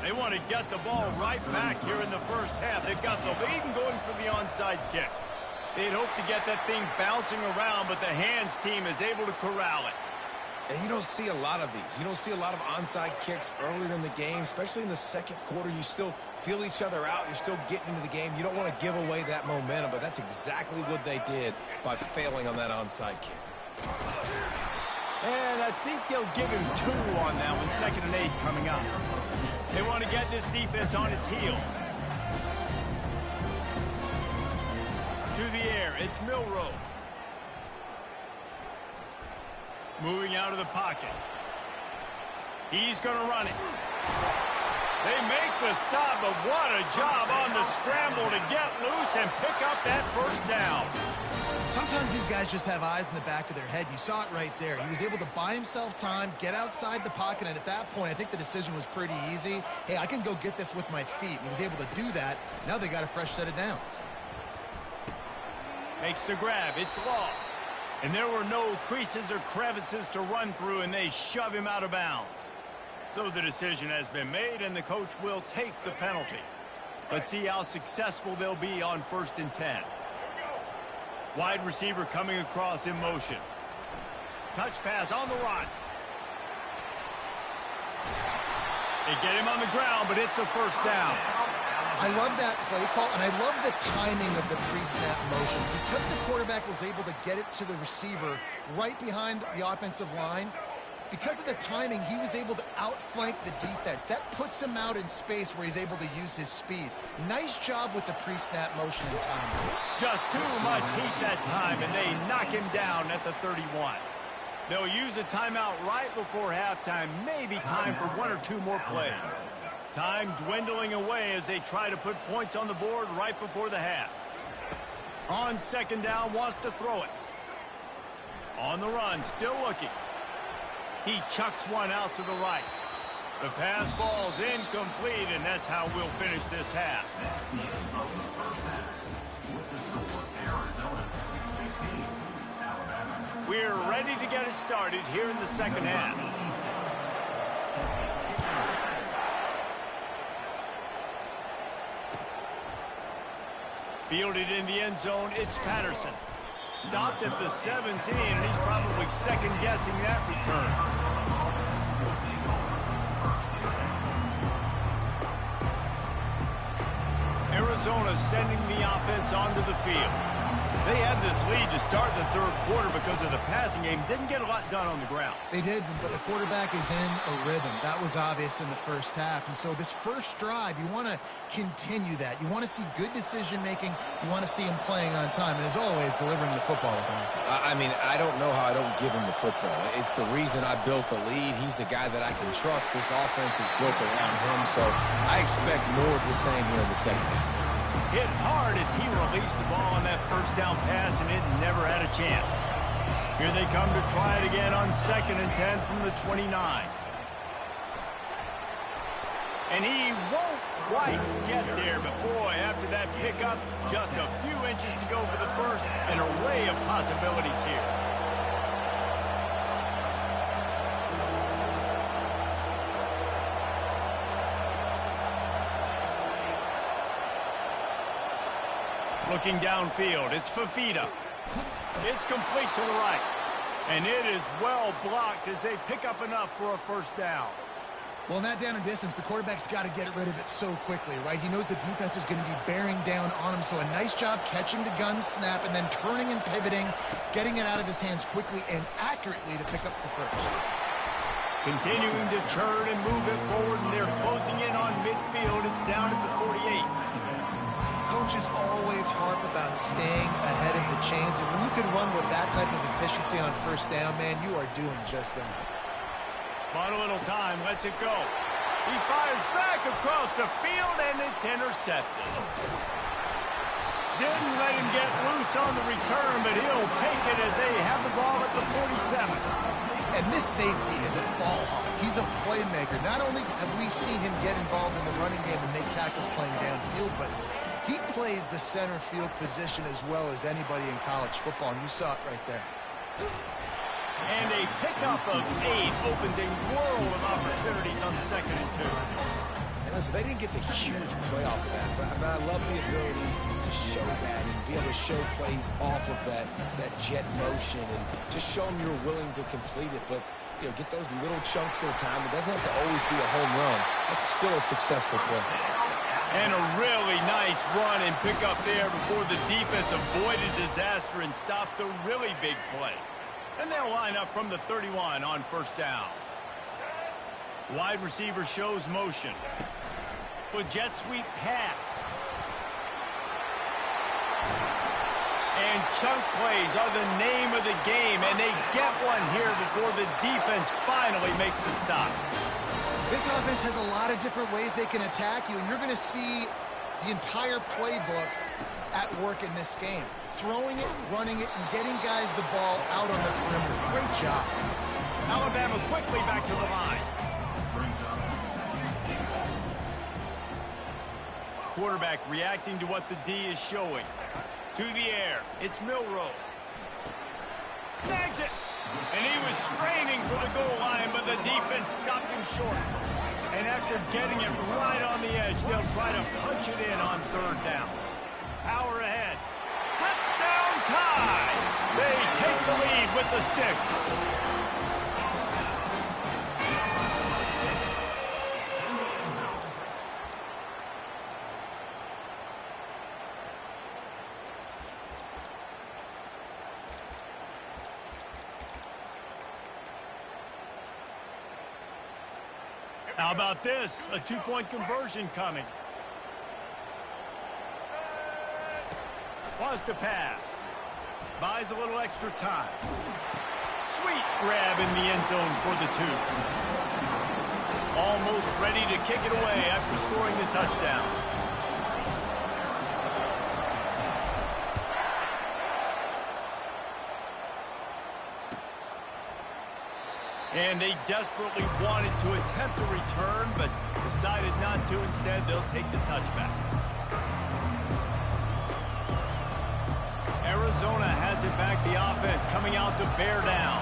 They want to get the ball right back here in the first half. They've got the lead and going for the onside kick. They'd hope to get that thing bouncing around, but the hands team is able to corral it. And you don't see a lot of these. You don't see a lot of onside kicks earlier in the game, especially in the second quarter. You still feel each other out. You're still getting into the game. You don't want to give away that momentum, but that's exactly what they did by failing on that onside kick. And I think they'll give him 2 on that one, 2nd and 8 coming up. They want to get this defense on its heels. To the air, it's Milrow. Moving out of the pocket. He's going to run it. They make the stop, but what a job on the scramble to get loose and pick up that first down. Sometimes these guys just have eyes in the back of their head. You saw it right there. He was able to buy himself time, get outside the pocket, and at that point, I think the decision was pretty easy. Hey, I can go get this with my feet. And he was able to do that. Now they got a fresh set of downs. Makes the grab. It's Law. And there were no creases or crevices to run through, and they shove him out of bounds. So the decision has been made, and the coach will take the penalty. Let's see how successful they'll be on 1st and 10. Wide receiver coming across in motion. Touch pass on the run. They get him on the ground, but it's a first down. I love that play call, and I love the timing of the pre-snap motion. Because the quarterback was able to get it to the receiver right behind the offensive line, because of the timing, he was able to outflank the defense. That puts him out in space where he's able to use his speed. Nice job with the pre-snap motion and timing. Just too much heat that time, and they knock him down at the 31. They'll use a timeout right before halftime. Maybe time for 1 or 2 more plays. Time dwindling away as they try to put points on the board right before the half. On 2nd down, wants to throw it. On the run, still looking. He chucks one out to the right. The pass falls incomplete, and that's how we'll finish this half. That's the end of the first half. With the score, Arizona 16, Alabama. We're ready to get it started here in the second half. Fielded in the end zone, it's Patterson. Stopped at the 17, and he's probably second-guessing that return. Arizona sending the offense onto the field. They had this lead to start the 3rd quarter because of the passing game. Didn't get a lot done on the ground. They did, but the quarterback is in a rhythm. That was obvious in the first half. And so this first drive, you want to continue that. You want to see good decision-making. You want to see him playing on time. And as always, delivering the football with offense. I mean, I don't know how I don't give him the football. It's the reason I built the lead. He's the guy that I can trust. This offense is built around him. So I expect more of the same here in the second half. Hit hard as he released the ball on that first down pass, and it never had a chance. Here they come to try it again on 2nd and 10 from the 29. And he won't quite get there, but boy, after that pickup, just a few inches to go for the first, an array of possibilities here. Looking downfield, it's Fafita. It's complete to the right. And it is well blocked as they pick up enough for a first down. Well, in that down and distance, the quarterback's got to get rid of it so quickly, right? He knows the defense is going to be bearing down on him, so a nice job catching the gun snap and then turning and pivoting, getting it out of his hands quickly and accurately to pick up the first. Continuing to churn and move it forward, and they're closing in on midfield. It's down at the 48. Coaches always harp about staying ahead of the chains, and when you can run with that type of efficiency on first down, man, you are doing just that. Bought a little time, lets it go. He fires back across the field, and it's intercepted. Didn't let him get loose on the return, but he'll take it as they have the ball at the 47. And this safety is a ball hawk. He's a playmaker. Not only have we seen him get involved in the running game and make tackles playing downfield, but he plays the center field position as well as anybody in college football, and you saw it right there. And a pickup of 8 opens a world of opportunities on 2nd and 2. And listen, they didn't get the huge play off of that, but I love the ability to show that and be able to show plays off of that jet motion and just show them you're willing to complete it. But, you know, get those little chunks at a time. It doesn't have to always be a home run. That's still a successful play. And a really nice run and pickup there before the defense avoided disaster and stopped the really big play. And they'll line up from the 31 on first down. Wide receiver shows motion. With jet sweep pass. And chunk plays are the name of the game, and they get one here before the defense finally makes the stop. This offense has a lot of different ways they can attack you, and you're going to see the entire playbook at work in this game. Throwing it, running it, and getting guys the ball out on the perimeter. Great job. Alabama quickly back to the line. Quarterback reacting to what the D is showing. To the air. It's Milroe. Snags it. And he was straining for the goal line, but the defense stopped him short. And after getting it right on the edge, they'll try to punch it in on 3rd down. Power ahead. Touchdown tie. They take the lead with the 6. How about this? A 2-point conversion coming. Wants to pass. Buys a little extra time. Sweet grab in the end zone for the 2. Almost ready to kick it away after scoring the touchdown. And they desperately wanted to attempt a return, but decided not to. Instead, they'll take the touchback. Arizona has it back, the offense coming out to bear down.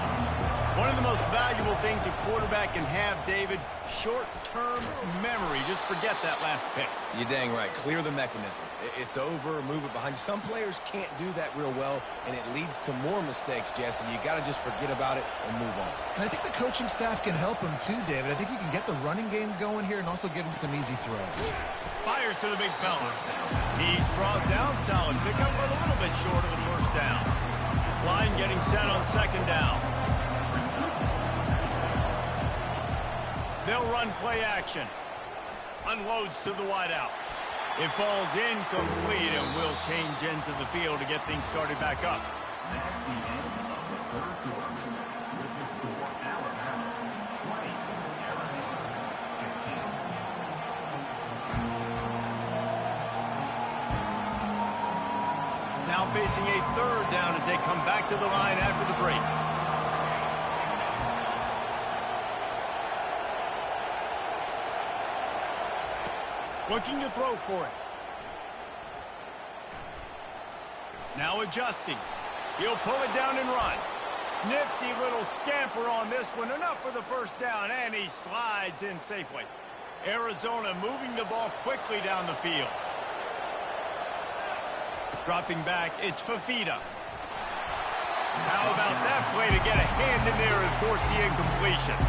One of the most valuable things a quarterback can have, David, short-term memory. Just forget that last pick. You're dang right. Clear the mechanism. It's over, move it behind you. Some players can't do that real well, and it leads to more mistakes, Jesse. You got to just forget about it and move on. And I think the coaching staff can help him too, David. I think you can get the running game going here and also give him some easy throws. Fires to the big fella. He's brought down, solid pickup, but a little bit short of the first down. Line getting set on 2nd down. They'll run play action. Unloads to the wideout. It falls incomplete, and will change ends of the field to get things started back up. That's the end of the 3rd quarter. With the score, Alabama 20, Arizona 15. Now facing a 3rd down as they come back to the line after the break. Looking to throw for it. Now adjusting. He'll pull it down and run. Nifty little scamper on this one. Enough for the first down, and he slides in safely. Arizona moving the ball quickly down the field. Dropping back, it's Fafita. How about that play to get a hand in there and force the incompletion?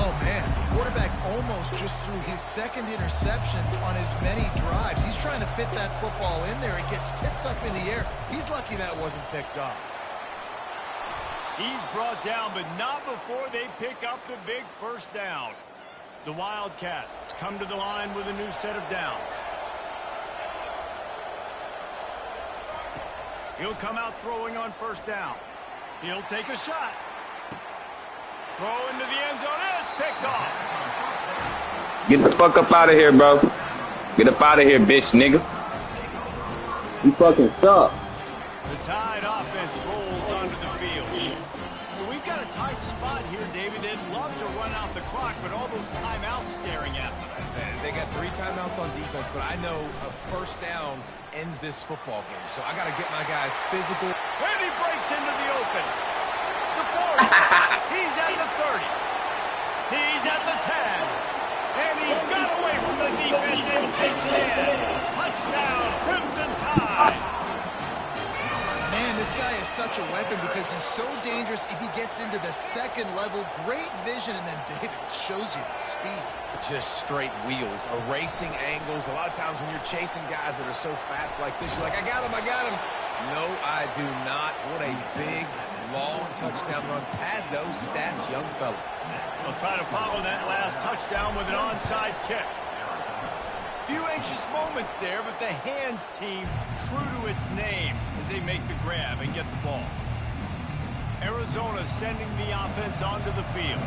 Oh, man. quarterback almost just threw his second interception on as many drives. He's trying to fit that football in there. It gets tipped up in the air. He's lucky that wasn't picked off. He's brought down, but not before they pick up the big first down. The Wildcats come to the line with a new set of downs. He'll come out throwing on first down. He'll take a shot. Throw into the end zone, and it's picked off. Get the fuck up out of here, bro. Get up out of here, bitch, nigga. You fucking suck. The Tide offense rolls onto the field. So we've got a tight spot here, David. They'd love to run out the clock, but all those timeouts staring at them. They got 3 timeouts on defense, but I know a first down ends this football game. So I got to get my guys physical. And he breaks into the open. The 40. He's at the 30. He's at the 10. And he got away from the defense and takes it in. Touchdown, Crimson Tide. Man, this guy is such a weapon because he's so dangerous if he gets into the second level. Great vision, and then David shows you the speed. Just straight wheels, erasing angles. A lot of times when you're chasing guys that are so fast like this, you're like, I got him, I got him. No, I do not. What a big, long touchdown run. Pad those stats, young fella. They'll try to follow that last touchdown with an onside kick. Few anxious moments there, but the hands team true to its name as they make the grab and get the ball. Arizona sending the offense onto the field.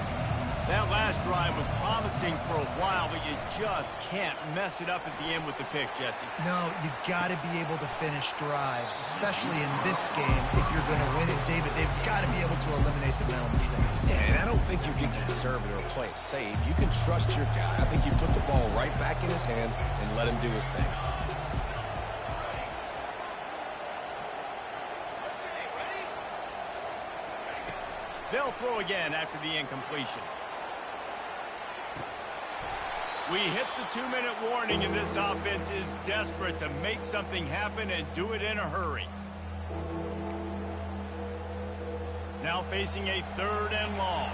That last drive was promising for a while, but you just can't mess it up at the end with the pick, Jesse. No, you got to be able to finish drives, especially in this game if you're going to win it, David. They've got to be able to eliminate the mental mistakes. Yeah, and I don't think you get conservative or play it safe. You can trust your guy. I think you put the ball right back in his hands and let him do his thing. They'll throw again after the incompletion. We hit the 2-minute warning, and this offense is desperate to make something happen and do it in a hurry. Now facing a 3rd and long.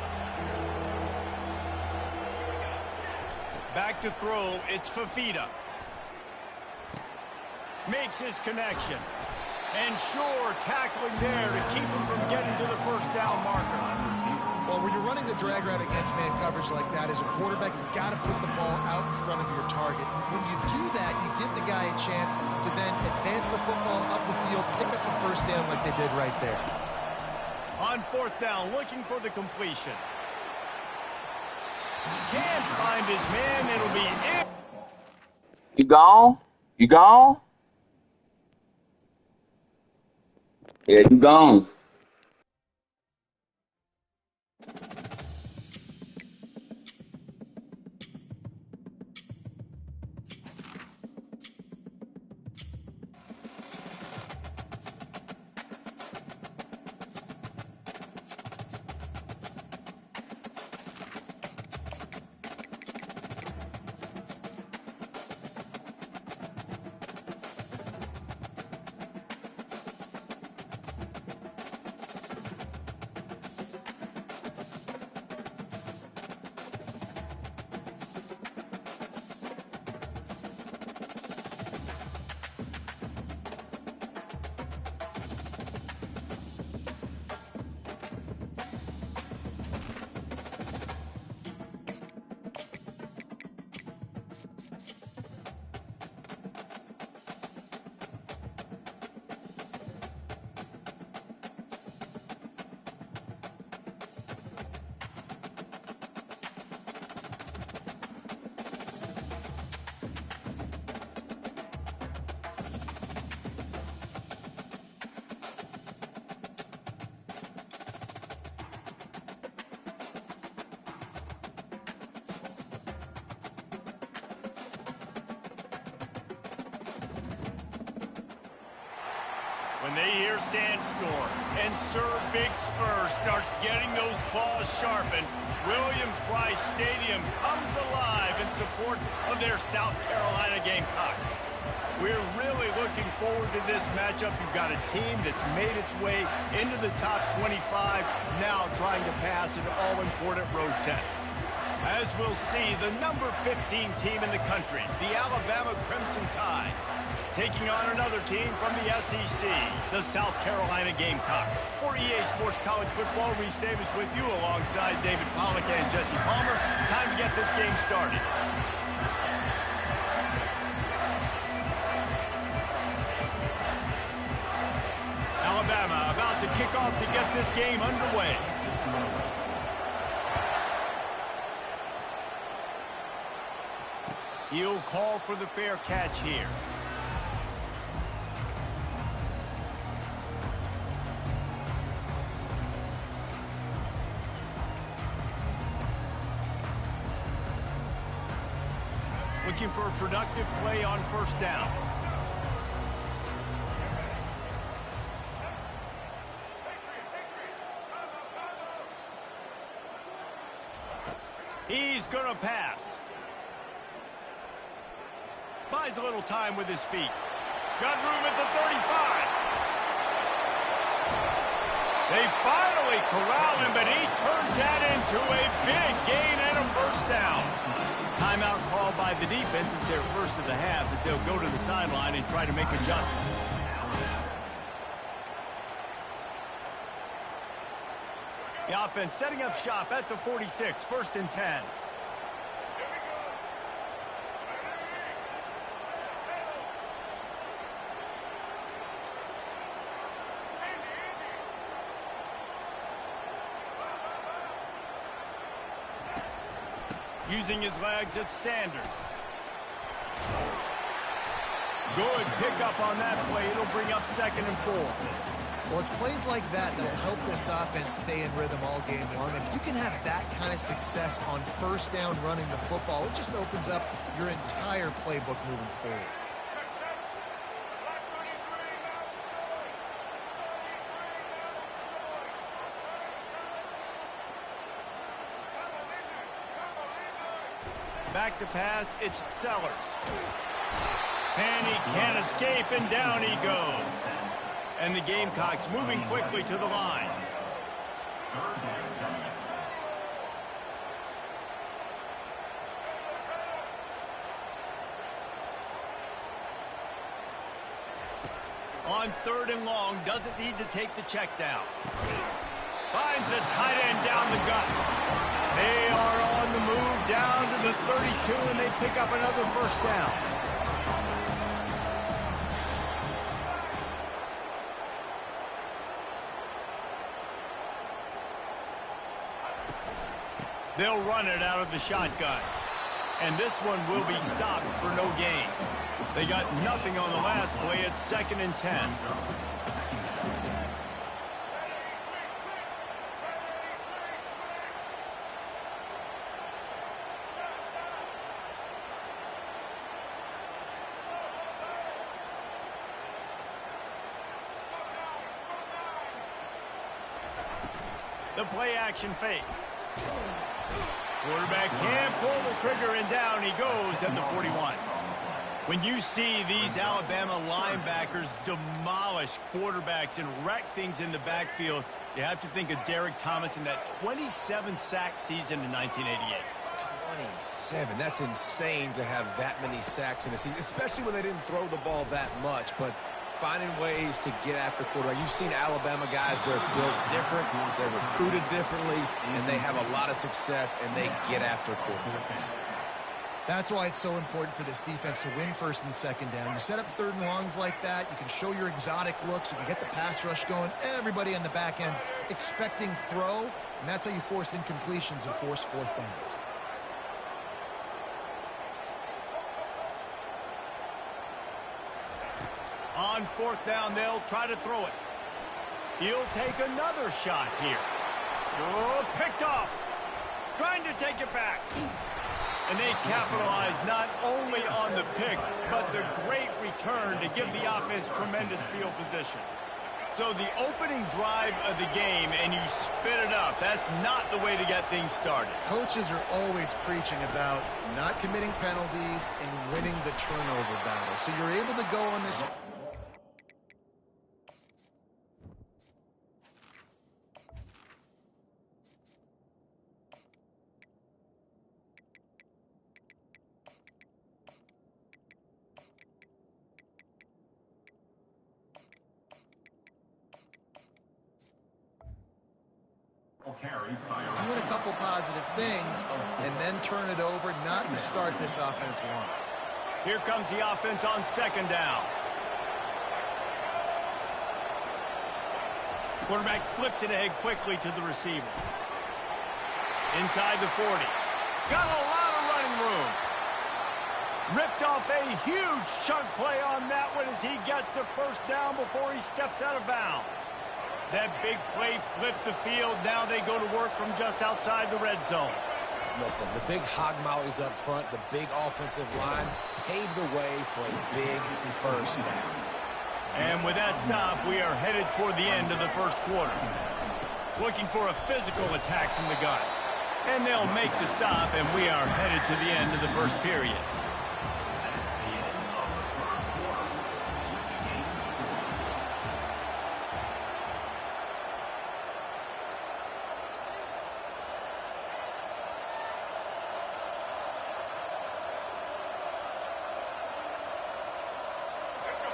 Back to throw, it's Fafita. Makes his connection. And sure, tackling there to keep him from getting to the first down marker. Well, when you're running the drag route against man coverage like that, as a quarterback, you've got to put the ball out in front of your target. When you do that, you give the guy a chance to then advance the football up the field, pick up a first down like they did right there. On 4th down, looking for the completion. Can't find his man. It'll be in. You gone? You gone? Yeah, you gone. When they hear Sandstorm and Sir Big Spur starts getting those claws sharpened, Williams-Brice Stadium comes alive in support of their South Carolina Gamecocks. We're really looking forward to this matchup. You've got a team that's made its way into the top 25, now trying to pass an all-important road test. As we'll see, the number 15 team in the country, the Alabama Crimson Tide, taking on another team from the SEC, the South Carolina Gamecocks. For EA Sports College Football, Reese Davis with you alongside David Pollack and Jesse Palmer. Time to get this game started. Alabama about to kick off to get this game underway. He'll call for the fair catch here. Looking for a productive play on first down. He's going to pass. Buys a little time with his feet. Got room at the 35. They finally corral him, but he turns that into a big gain and a first down. Timeout called by the defense is their first of the half as they'll go to the sideline and try to make adjustments. The offense setting up shop at the 46, 1st and 10. Using his legs, it's Sanders. Good pickup on that play. It'll bring up 2nd and 4. Well, it's plays like that that'll help this offense stay in rhythm all game long. If you can have that kind of success on first down running the football, it just opens up your entire playbook moving forward. Back to pass, it's Sellers. And he can't escape, and down he goes. And the Gamecocks moving quickly to the line. On 3rd and long, doesn't need to take the check down. Finds a tight end down the gut. They are on the move down to the 32, and they pick up another first down. They'll run it out of the shotgun. And this one will be stopped for no gain. They got nothing on the last play. It's 2nd and 10. The play action fake. Quarterback can't pull the trigger, and down he goes at the 41. When you see these Alabama linebackers demolish quarterbacks and wreck things in the backfield, you have to think of Derek Thomas in that 27-sack season in 1988. 27. That's insane to have that many sacks in a season, especially when they didn't throw the ball that much. But finding ways to get after quarterback. You've seen Alabama guys, they're built different, they're recruited differently, and they have a lot of success, and they get after quarterbacks. That's why it's so important for this defense to win 1st and 2nd down. You set up 3rd and longs like that, you can show your exotic looks, you can get the pass rush going, everybody on the back end expecting throw, and that's how you force incompletions and force 4th downs. On 4th down, they'll try to throw it. He'll take another shot here. Oh, picked off. Trying to take it back. And they capitalize not only on the pick, but the great return to give the offense tremendous field position. So the opening drive of the game, and you spit it up. That's not the way to get things started. Coaches are always preaching about not committing penalties and winning the turnover battle. So you're able to go on this... carries by Doing a couple positive things and then turn it over, not the start this offense won. Here comes the offense on second down. Quarterback flips it ahead quickly to the receiver. Inside the 40. Got a lot of running room. Ripped off a huge chunk play on that one as he gets the first down before he steps out of bounds. That big play flipped the field. Now they go to work from just outside the red zone. Listen, the big hog mollies up front, the big offensive line paved the way for a big first down. And with that stop, we are headed toward the end of the first quarter. Looking for a physical attack from the gun. And they'll make the stop, and we are headed to the end of the first period.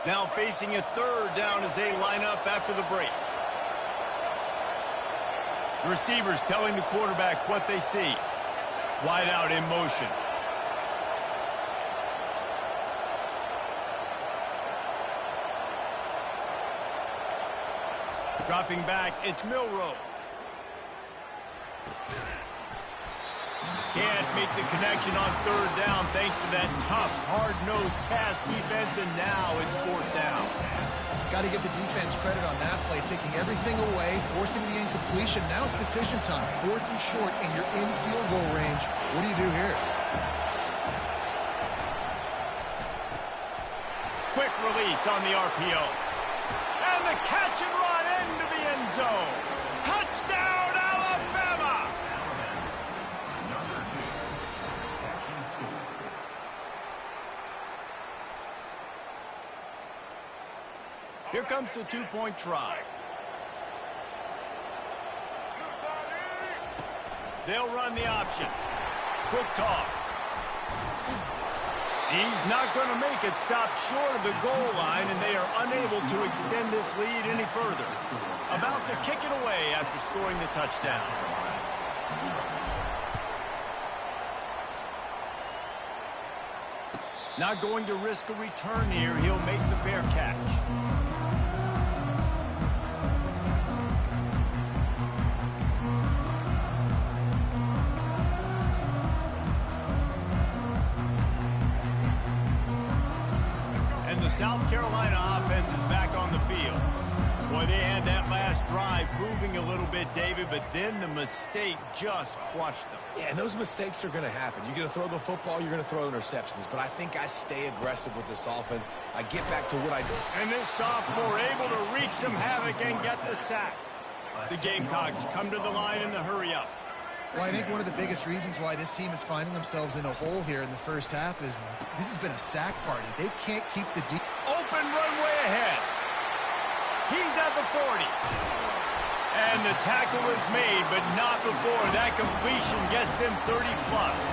Now facing a third down as they line up after the break. The receivers telling the quarterback what they see. Wide out in motion. Dropping back, it's Milroe. Can't make the connection on third down thanks to that tough, hard-nosed pass defense, and now it's fourth down. Got to give the defense credit on that play, taking everything away, forcing the incompletion. Now it's decision time. Fourth and short, and you're in field goal range. What do you do here? Quick release on the RPO. And the catch and run into the end zone. Touchdown, Alabama! Here comes the two-point try. They'll run the option. Quick toss. He's not going to make it. Stop short of the goal line, and they are unable to extend this lead any further. About to kick it away after scoring the touchdown. Not going to risk a return here. He'll make the fair catch. South Carolina offense is back on the field. Boy, they had that last drive moving a little bit, David, but then the mistake just crushed them. Yeah, and those mistakes are going to happen. You're going to throw the football, you're going to throw interceptions. But I think I stay aggressive with this offense. I get back to what I do. And this sophomore able to wreak some havoc and get the sack. The Gamecocks come to the line in the hurry-up. Well, I think one of the biggest reasons why this team is finding themselves in a hole here in the first half is this has been a sack party. They can't keep the deep. Open runway ahead. He's at the 40. And the tackle is made, but not before that completion gets them 30-plus.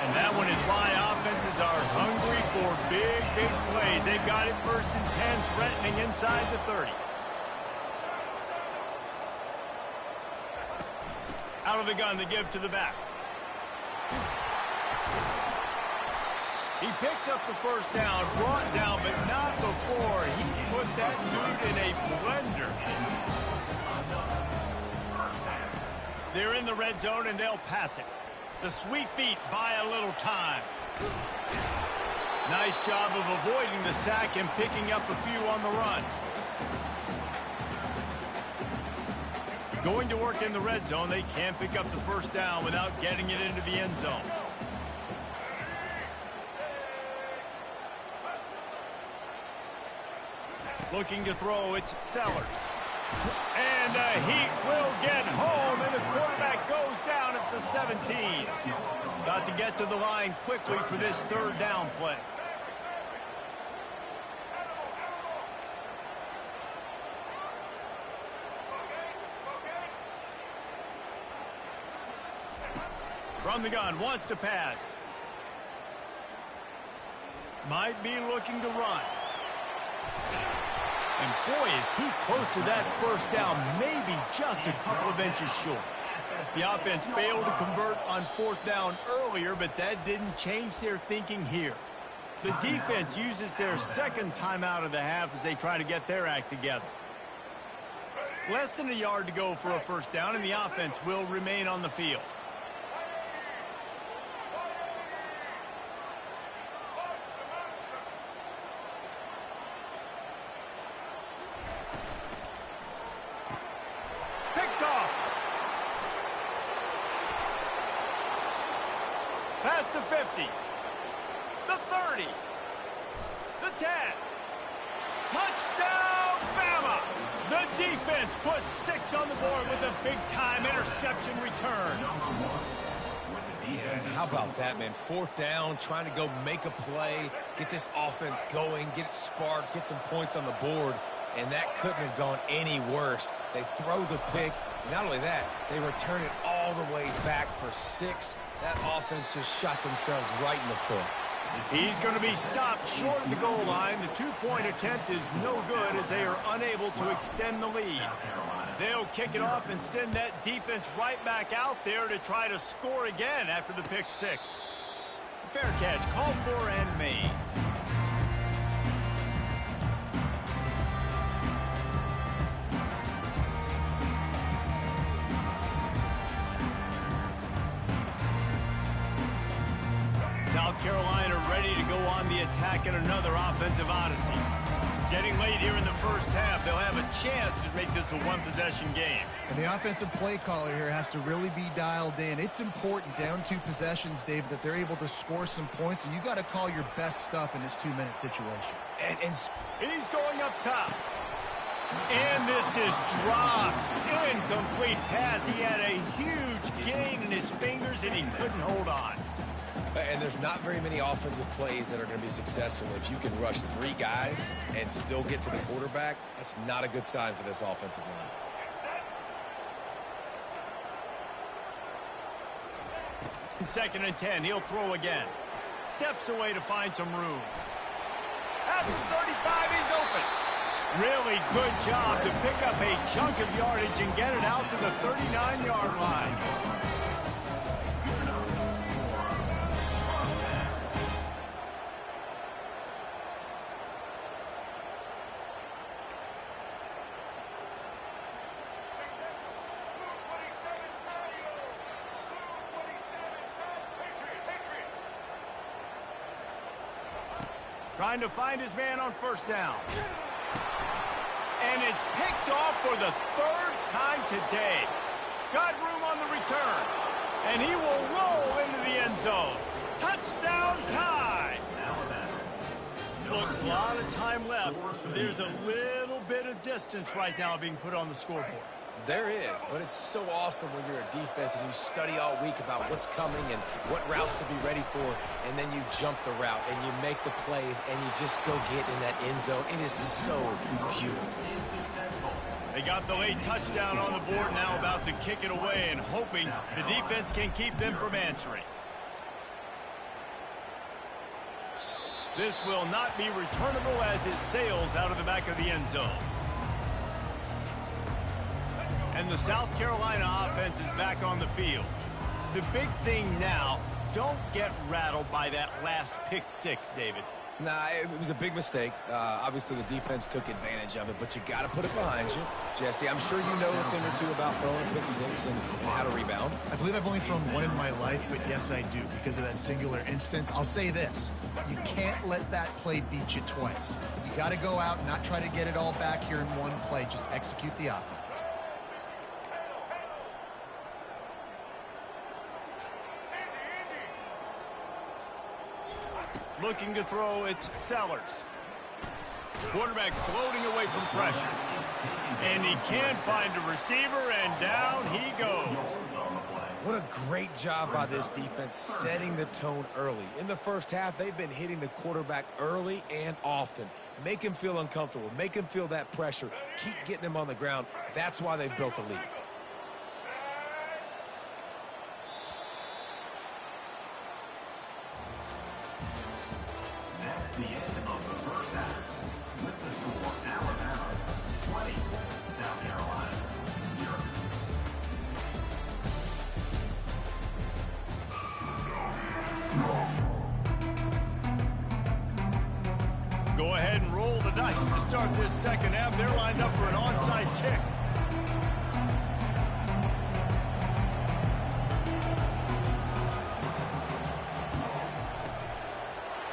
And that one is why offenses are hungry for big, big plays. They've got it first and 10, threatening inside the 30. Out of the gun to give to the back. He picks up the first down, brought down, but not before he put that dude in a blender. They're in the red zone, and they'll pass it. The sweet feet buy a little time. Nice job of avoiding the sack and picking up a few on the run. Going to work in the red zone, they can't pick up the first down without getting it into the end zone. Looking to throw, it's Sellers. And the Heat will get home, and the quarterback goes down at the 17. Got to get to the line quickly for this third down play. From the gun, wants to pass. Might be looking to run. And boy, is he close to that first down, maybe just a couple of inches short. The offense failed to convert on 4th down earlier, but that didn't change their thinking here. The defense uses their second timeout of the half as they try to get their act together. Less than a yard to go for a first down, and the offense will remain on the field. Picked off. Past the 50. The 30. The 10. Touchdown, Bama! The defense puts 6 on the board with a big-time interception return. Yeah, how about that, man? 4th down, trying to go make a play, get this offense going, get it sparked, get some points on the board, and that couldn't have gone any worse. They throw the pick. Not only that, they return it all the way back for 6. That offense just shot themselves right in the foot. He's going to be stopped short of the goal line. The 2-point attempt is no good as they are unable to extend the lead. They'll kick it off and send that defense right back out there to try to score again after the pick 6. Fair catch called for and made. South Carolina ready to go on the attack in another offensive odyssey. Getting late here in the first half, they'll have a chance to make this a one-possession game. And the offensive play caller here has to really be dialed in. It's important, down 2 possessions, Dave, that they're able to score some points. So you got to call your best stuff in this 2-minute situation. And he's going up top. And this is dropped. Incomplete pass. He had a huge gain in his fingers, and he couldn't hold on. And there's not very many offensive plays that are going to be successful. If you can rush 3 guys and still get to the quarterback, that's not a good sign for this offensive line. Second and 10, he'll throw again. Steps away to find some room. At the 35, he's open. Really good job to pick up a chunk of yardage and get it out to the 39-yard line. Trying to find his man on first down. And it's picked off for the 3rd time today. Got room on the return. And he will roll into the end zone. Touchdown tie. Look, a lot of time left. There's a little bit of distance right now being put on the scoreboard. There is, but it's so awesome when you're a defense and you study all week about what's coming and what routes to be ready for, and then you jump the route and you make the plays and you just go get in that end zone. It is so beautiful. They got the late touchdown on the board, now about to kick it away and hoping the defense can keep them from answering. This will not be returnable as it sails out of the back of the end zone. And the South Carolina offense is back on the field. The big thing now, don't get rattled by that last pick 6, David. Nah, it was a big mistake. Obviously, the defense took advantage of it, but you got to put it behind you. Jesse, I'm sure you know a thing or two about throwing a pick 6 and how to rebound. I believe I've only thrown 1 in my life, but yes, I do, because of that singular instance. I'll say this. You can't let that play beat you twice. You got to go out and not try to get it all back here in one play. Just execute the offense. Looking to throw, it's Sellers. Quarterback floating away from pressure. And he can't find a receiver, and down he goes. What a great job by this defense setting the tone early. In the first half, they've been hitting the quarterback early and often. Make him feel uncomfortable. Make him feel that pressure. Keep getting him on the ground. That's why they've built a lead. That's the end of the first half. With the score, Alabama 20, South Carolina 0. Go ahead and roll the dice to start this second half. They're lined up for an onside kick.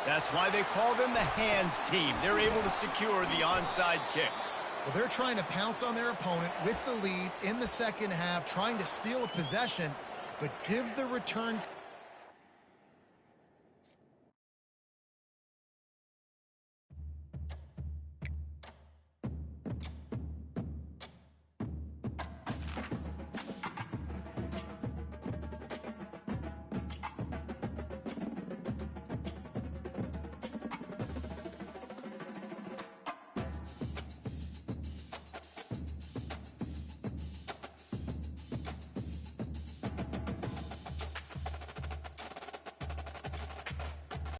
That's why they call them the hands team. They're able to secure the onside kick. Well, they're trying to pounce on their opponent with the lead in the second half, trying to steal a possession, but give the return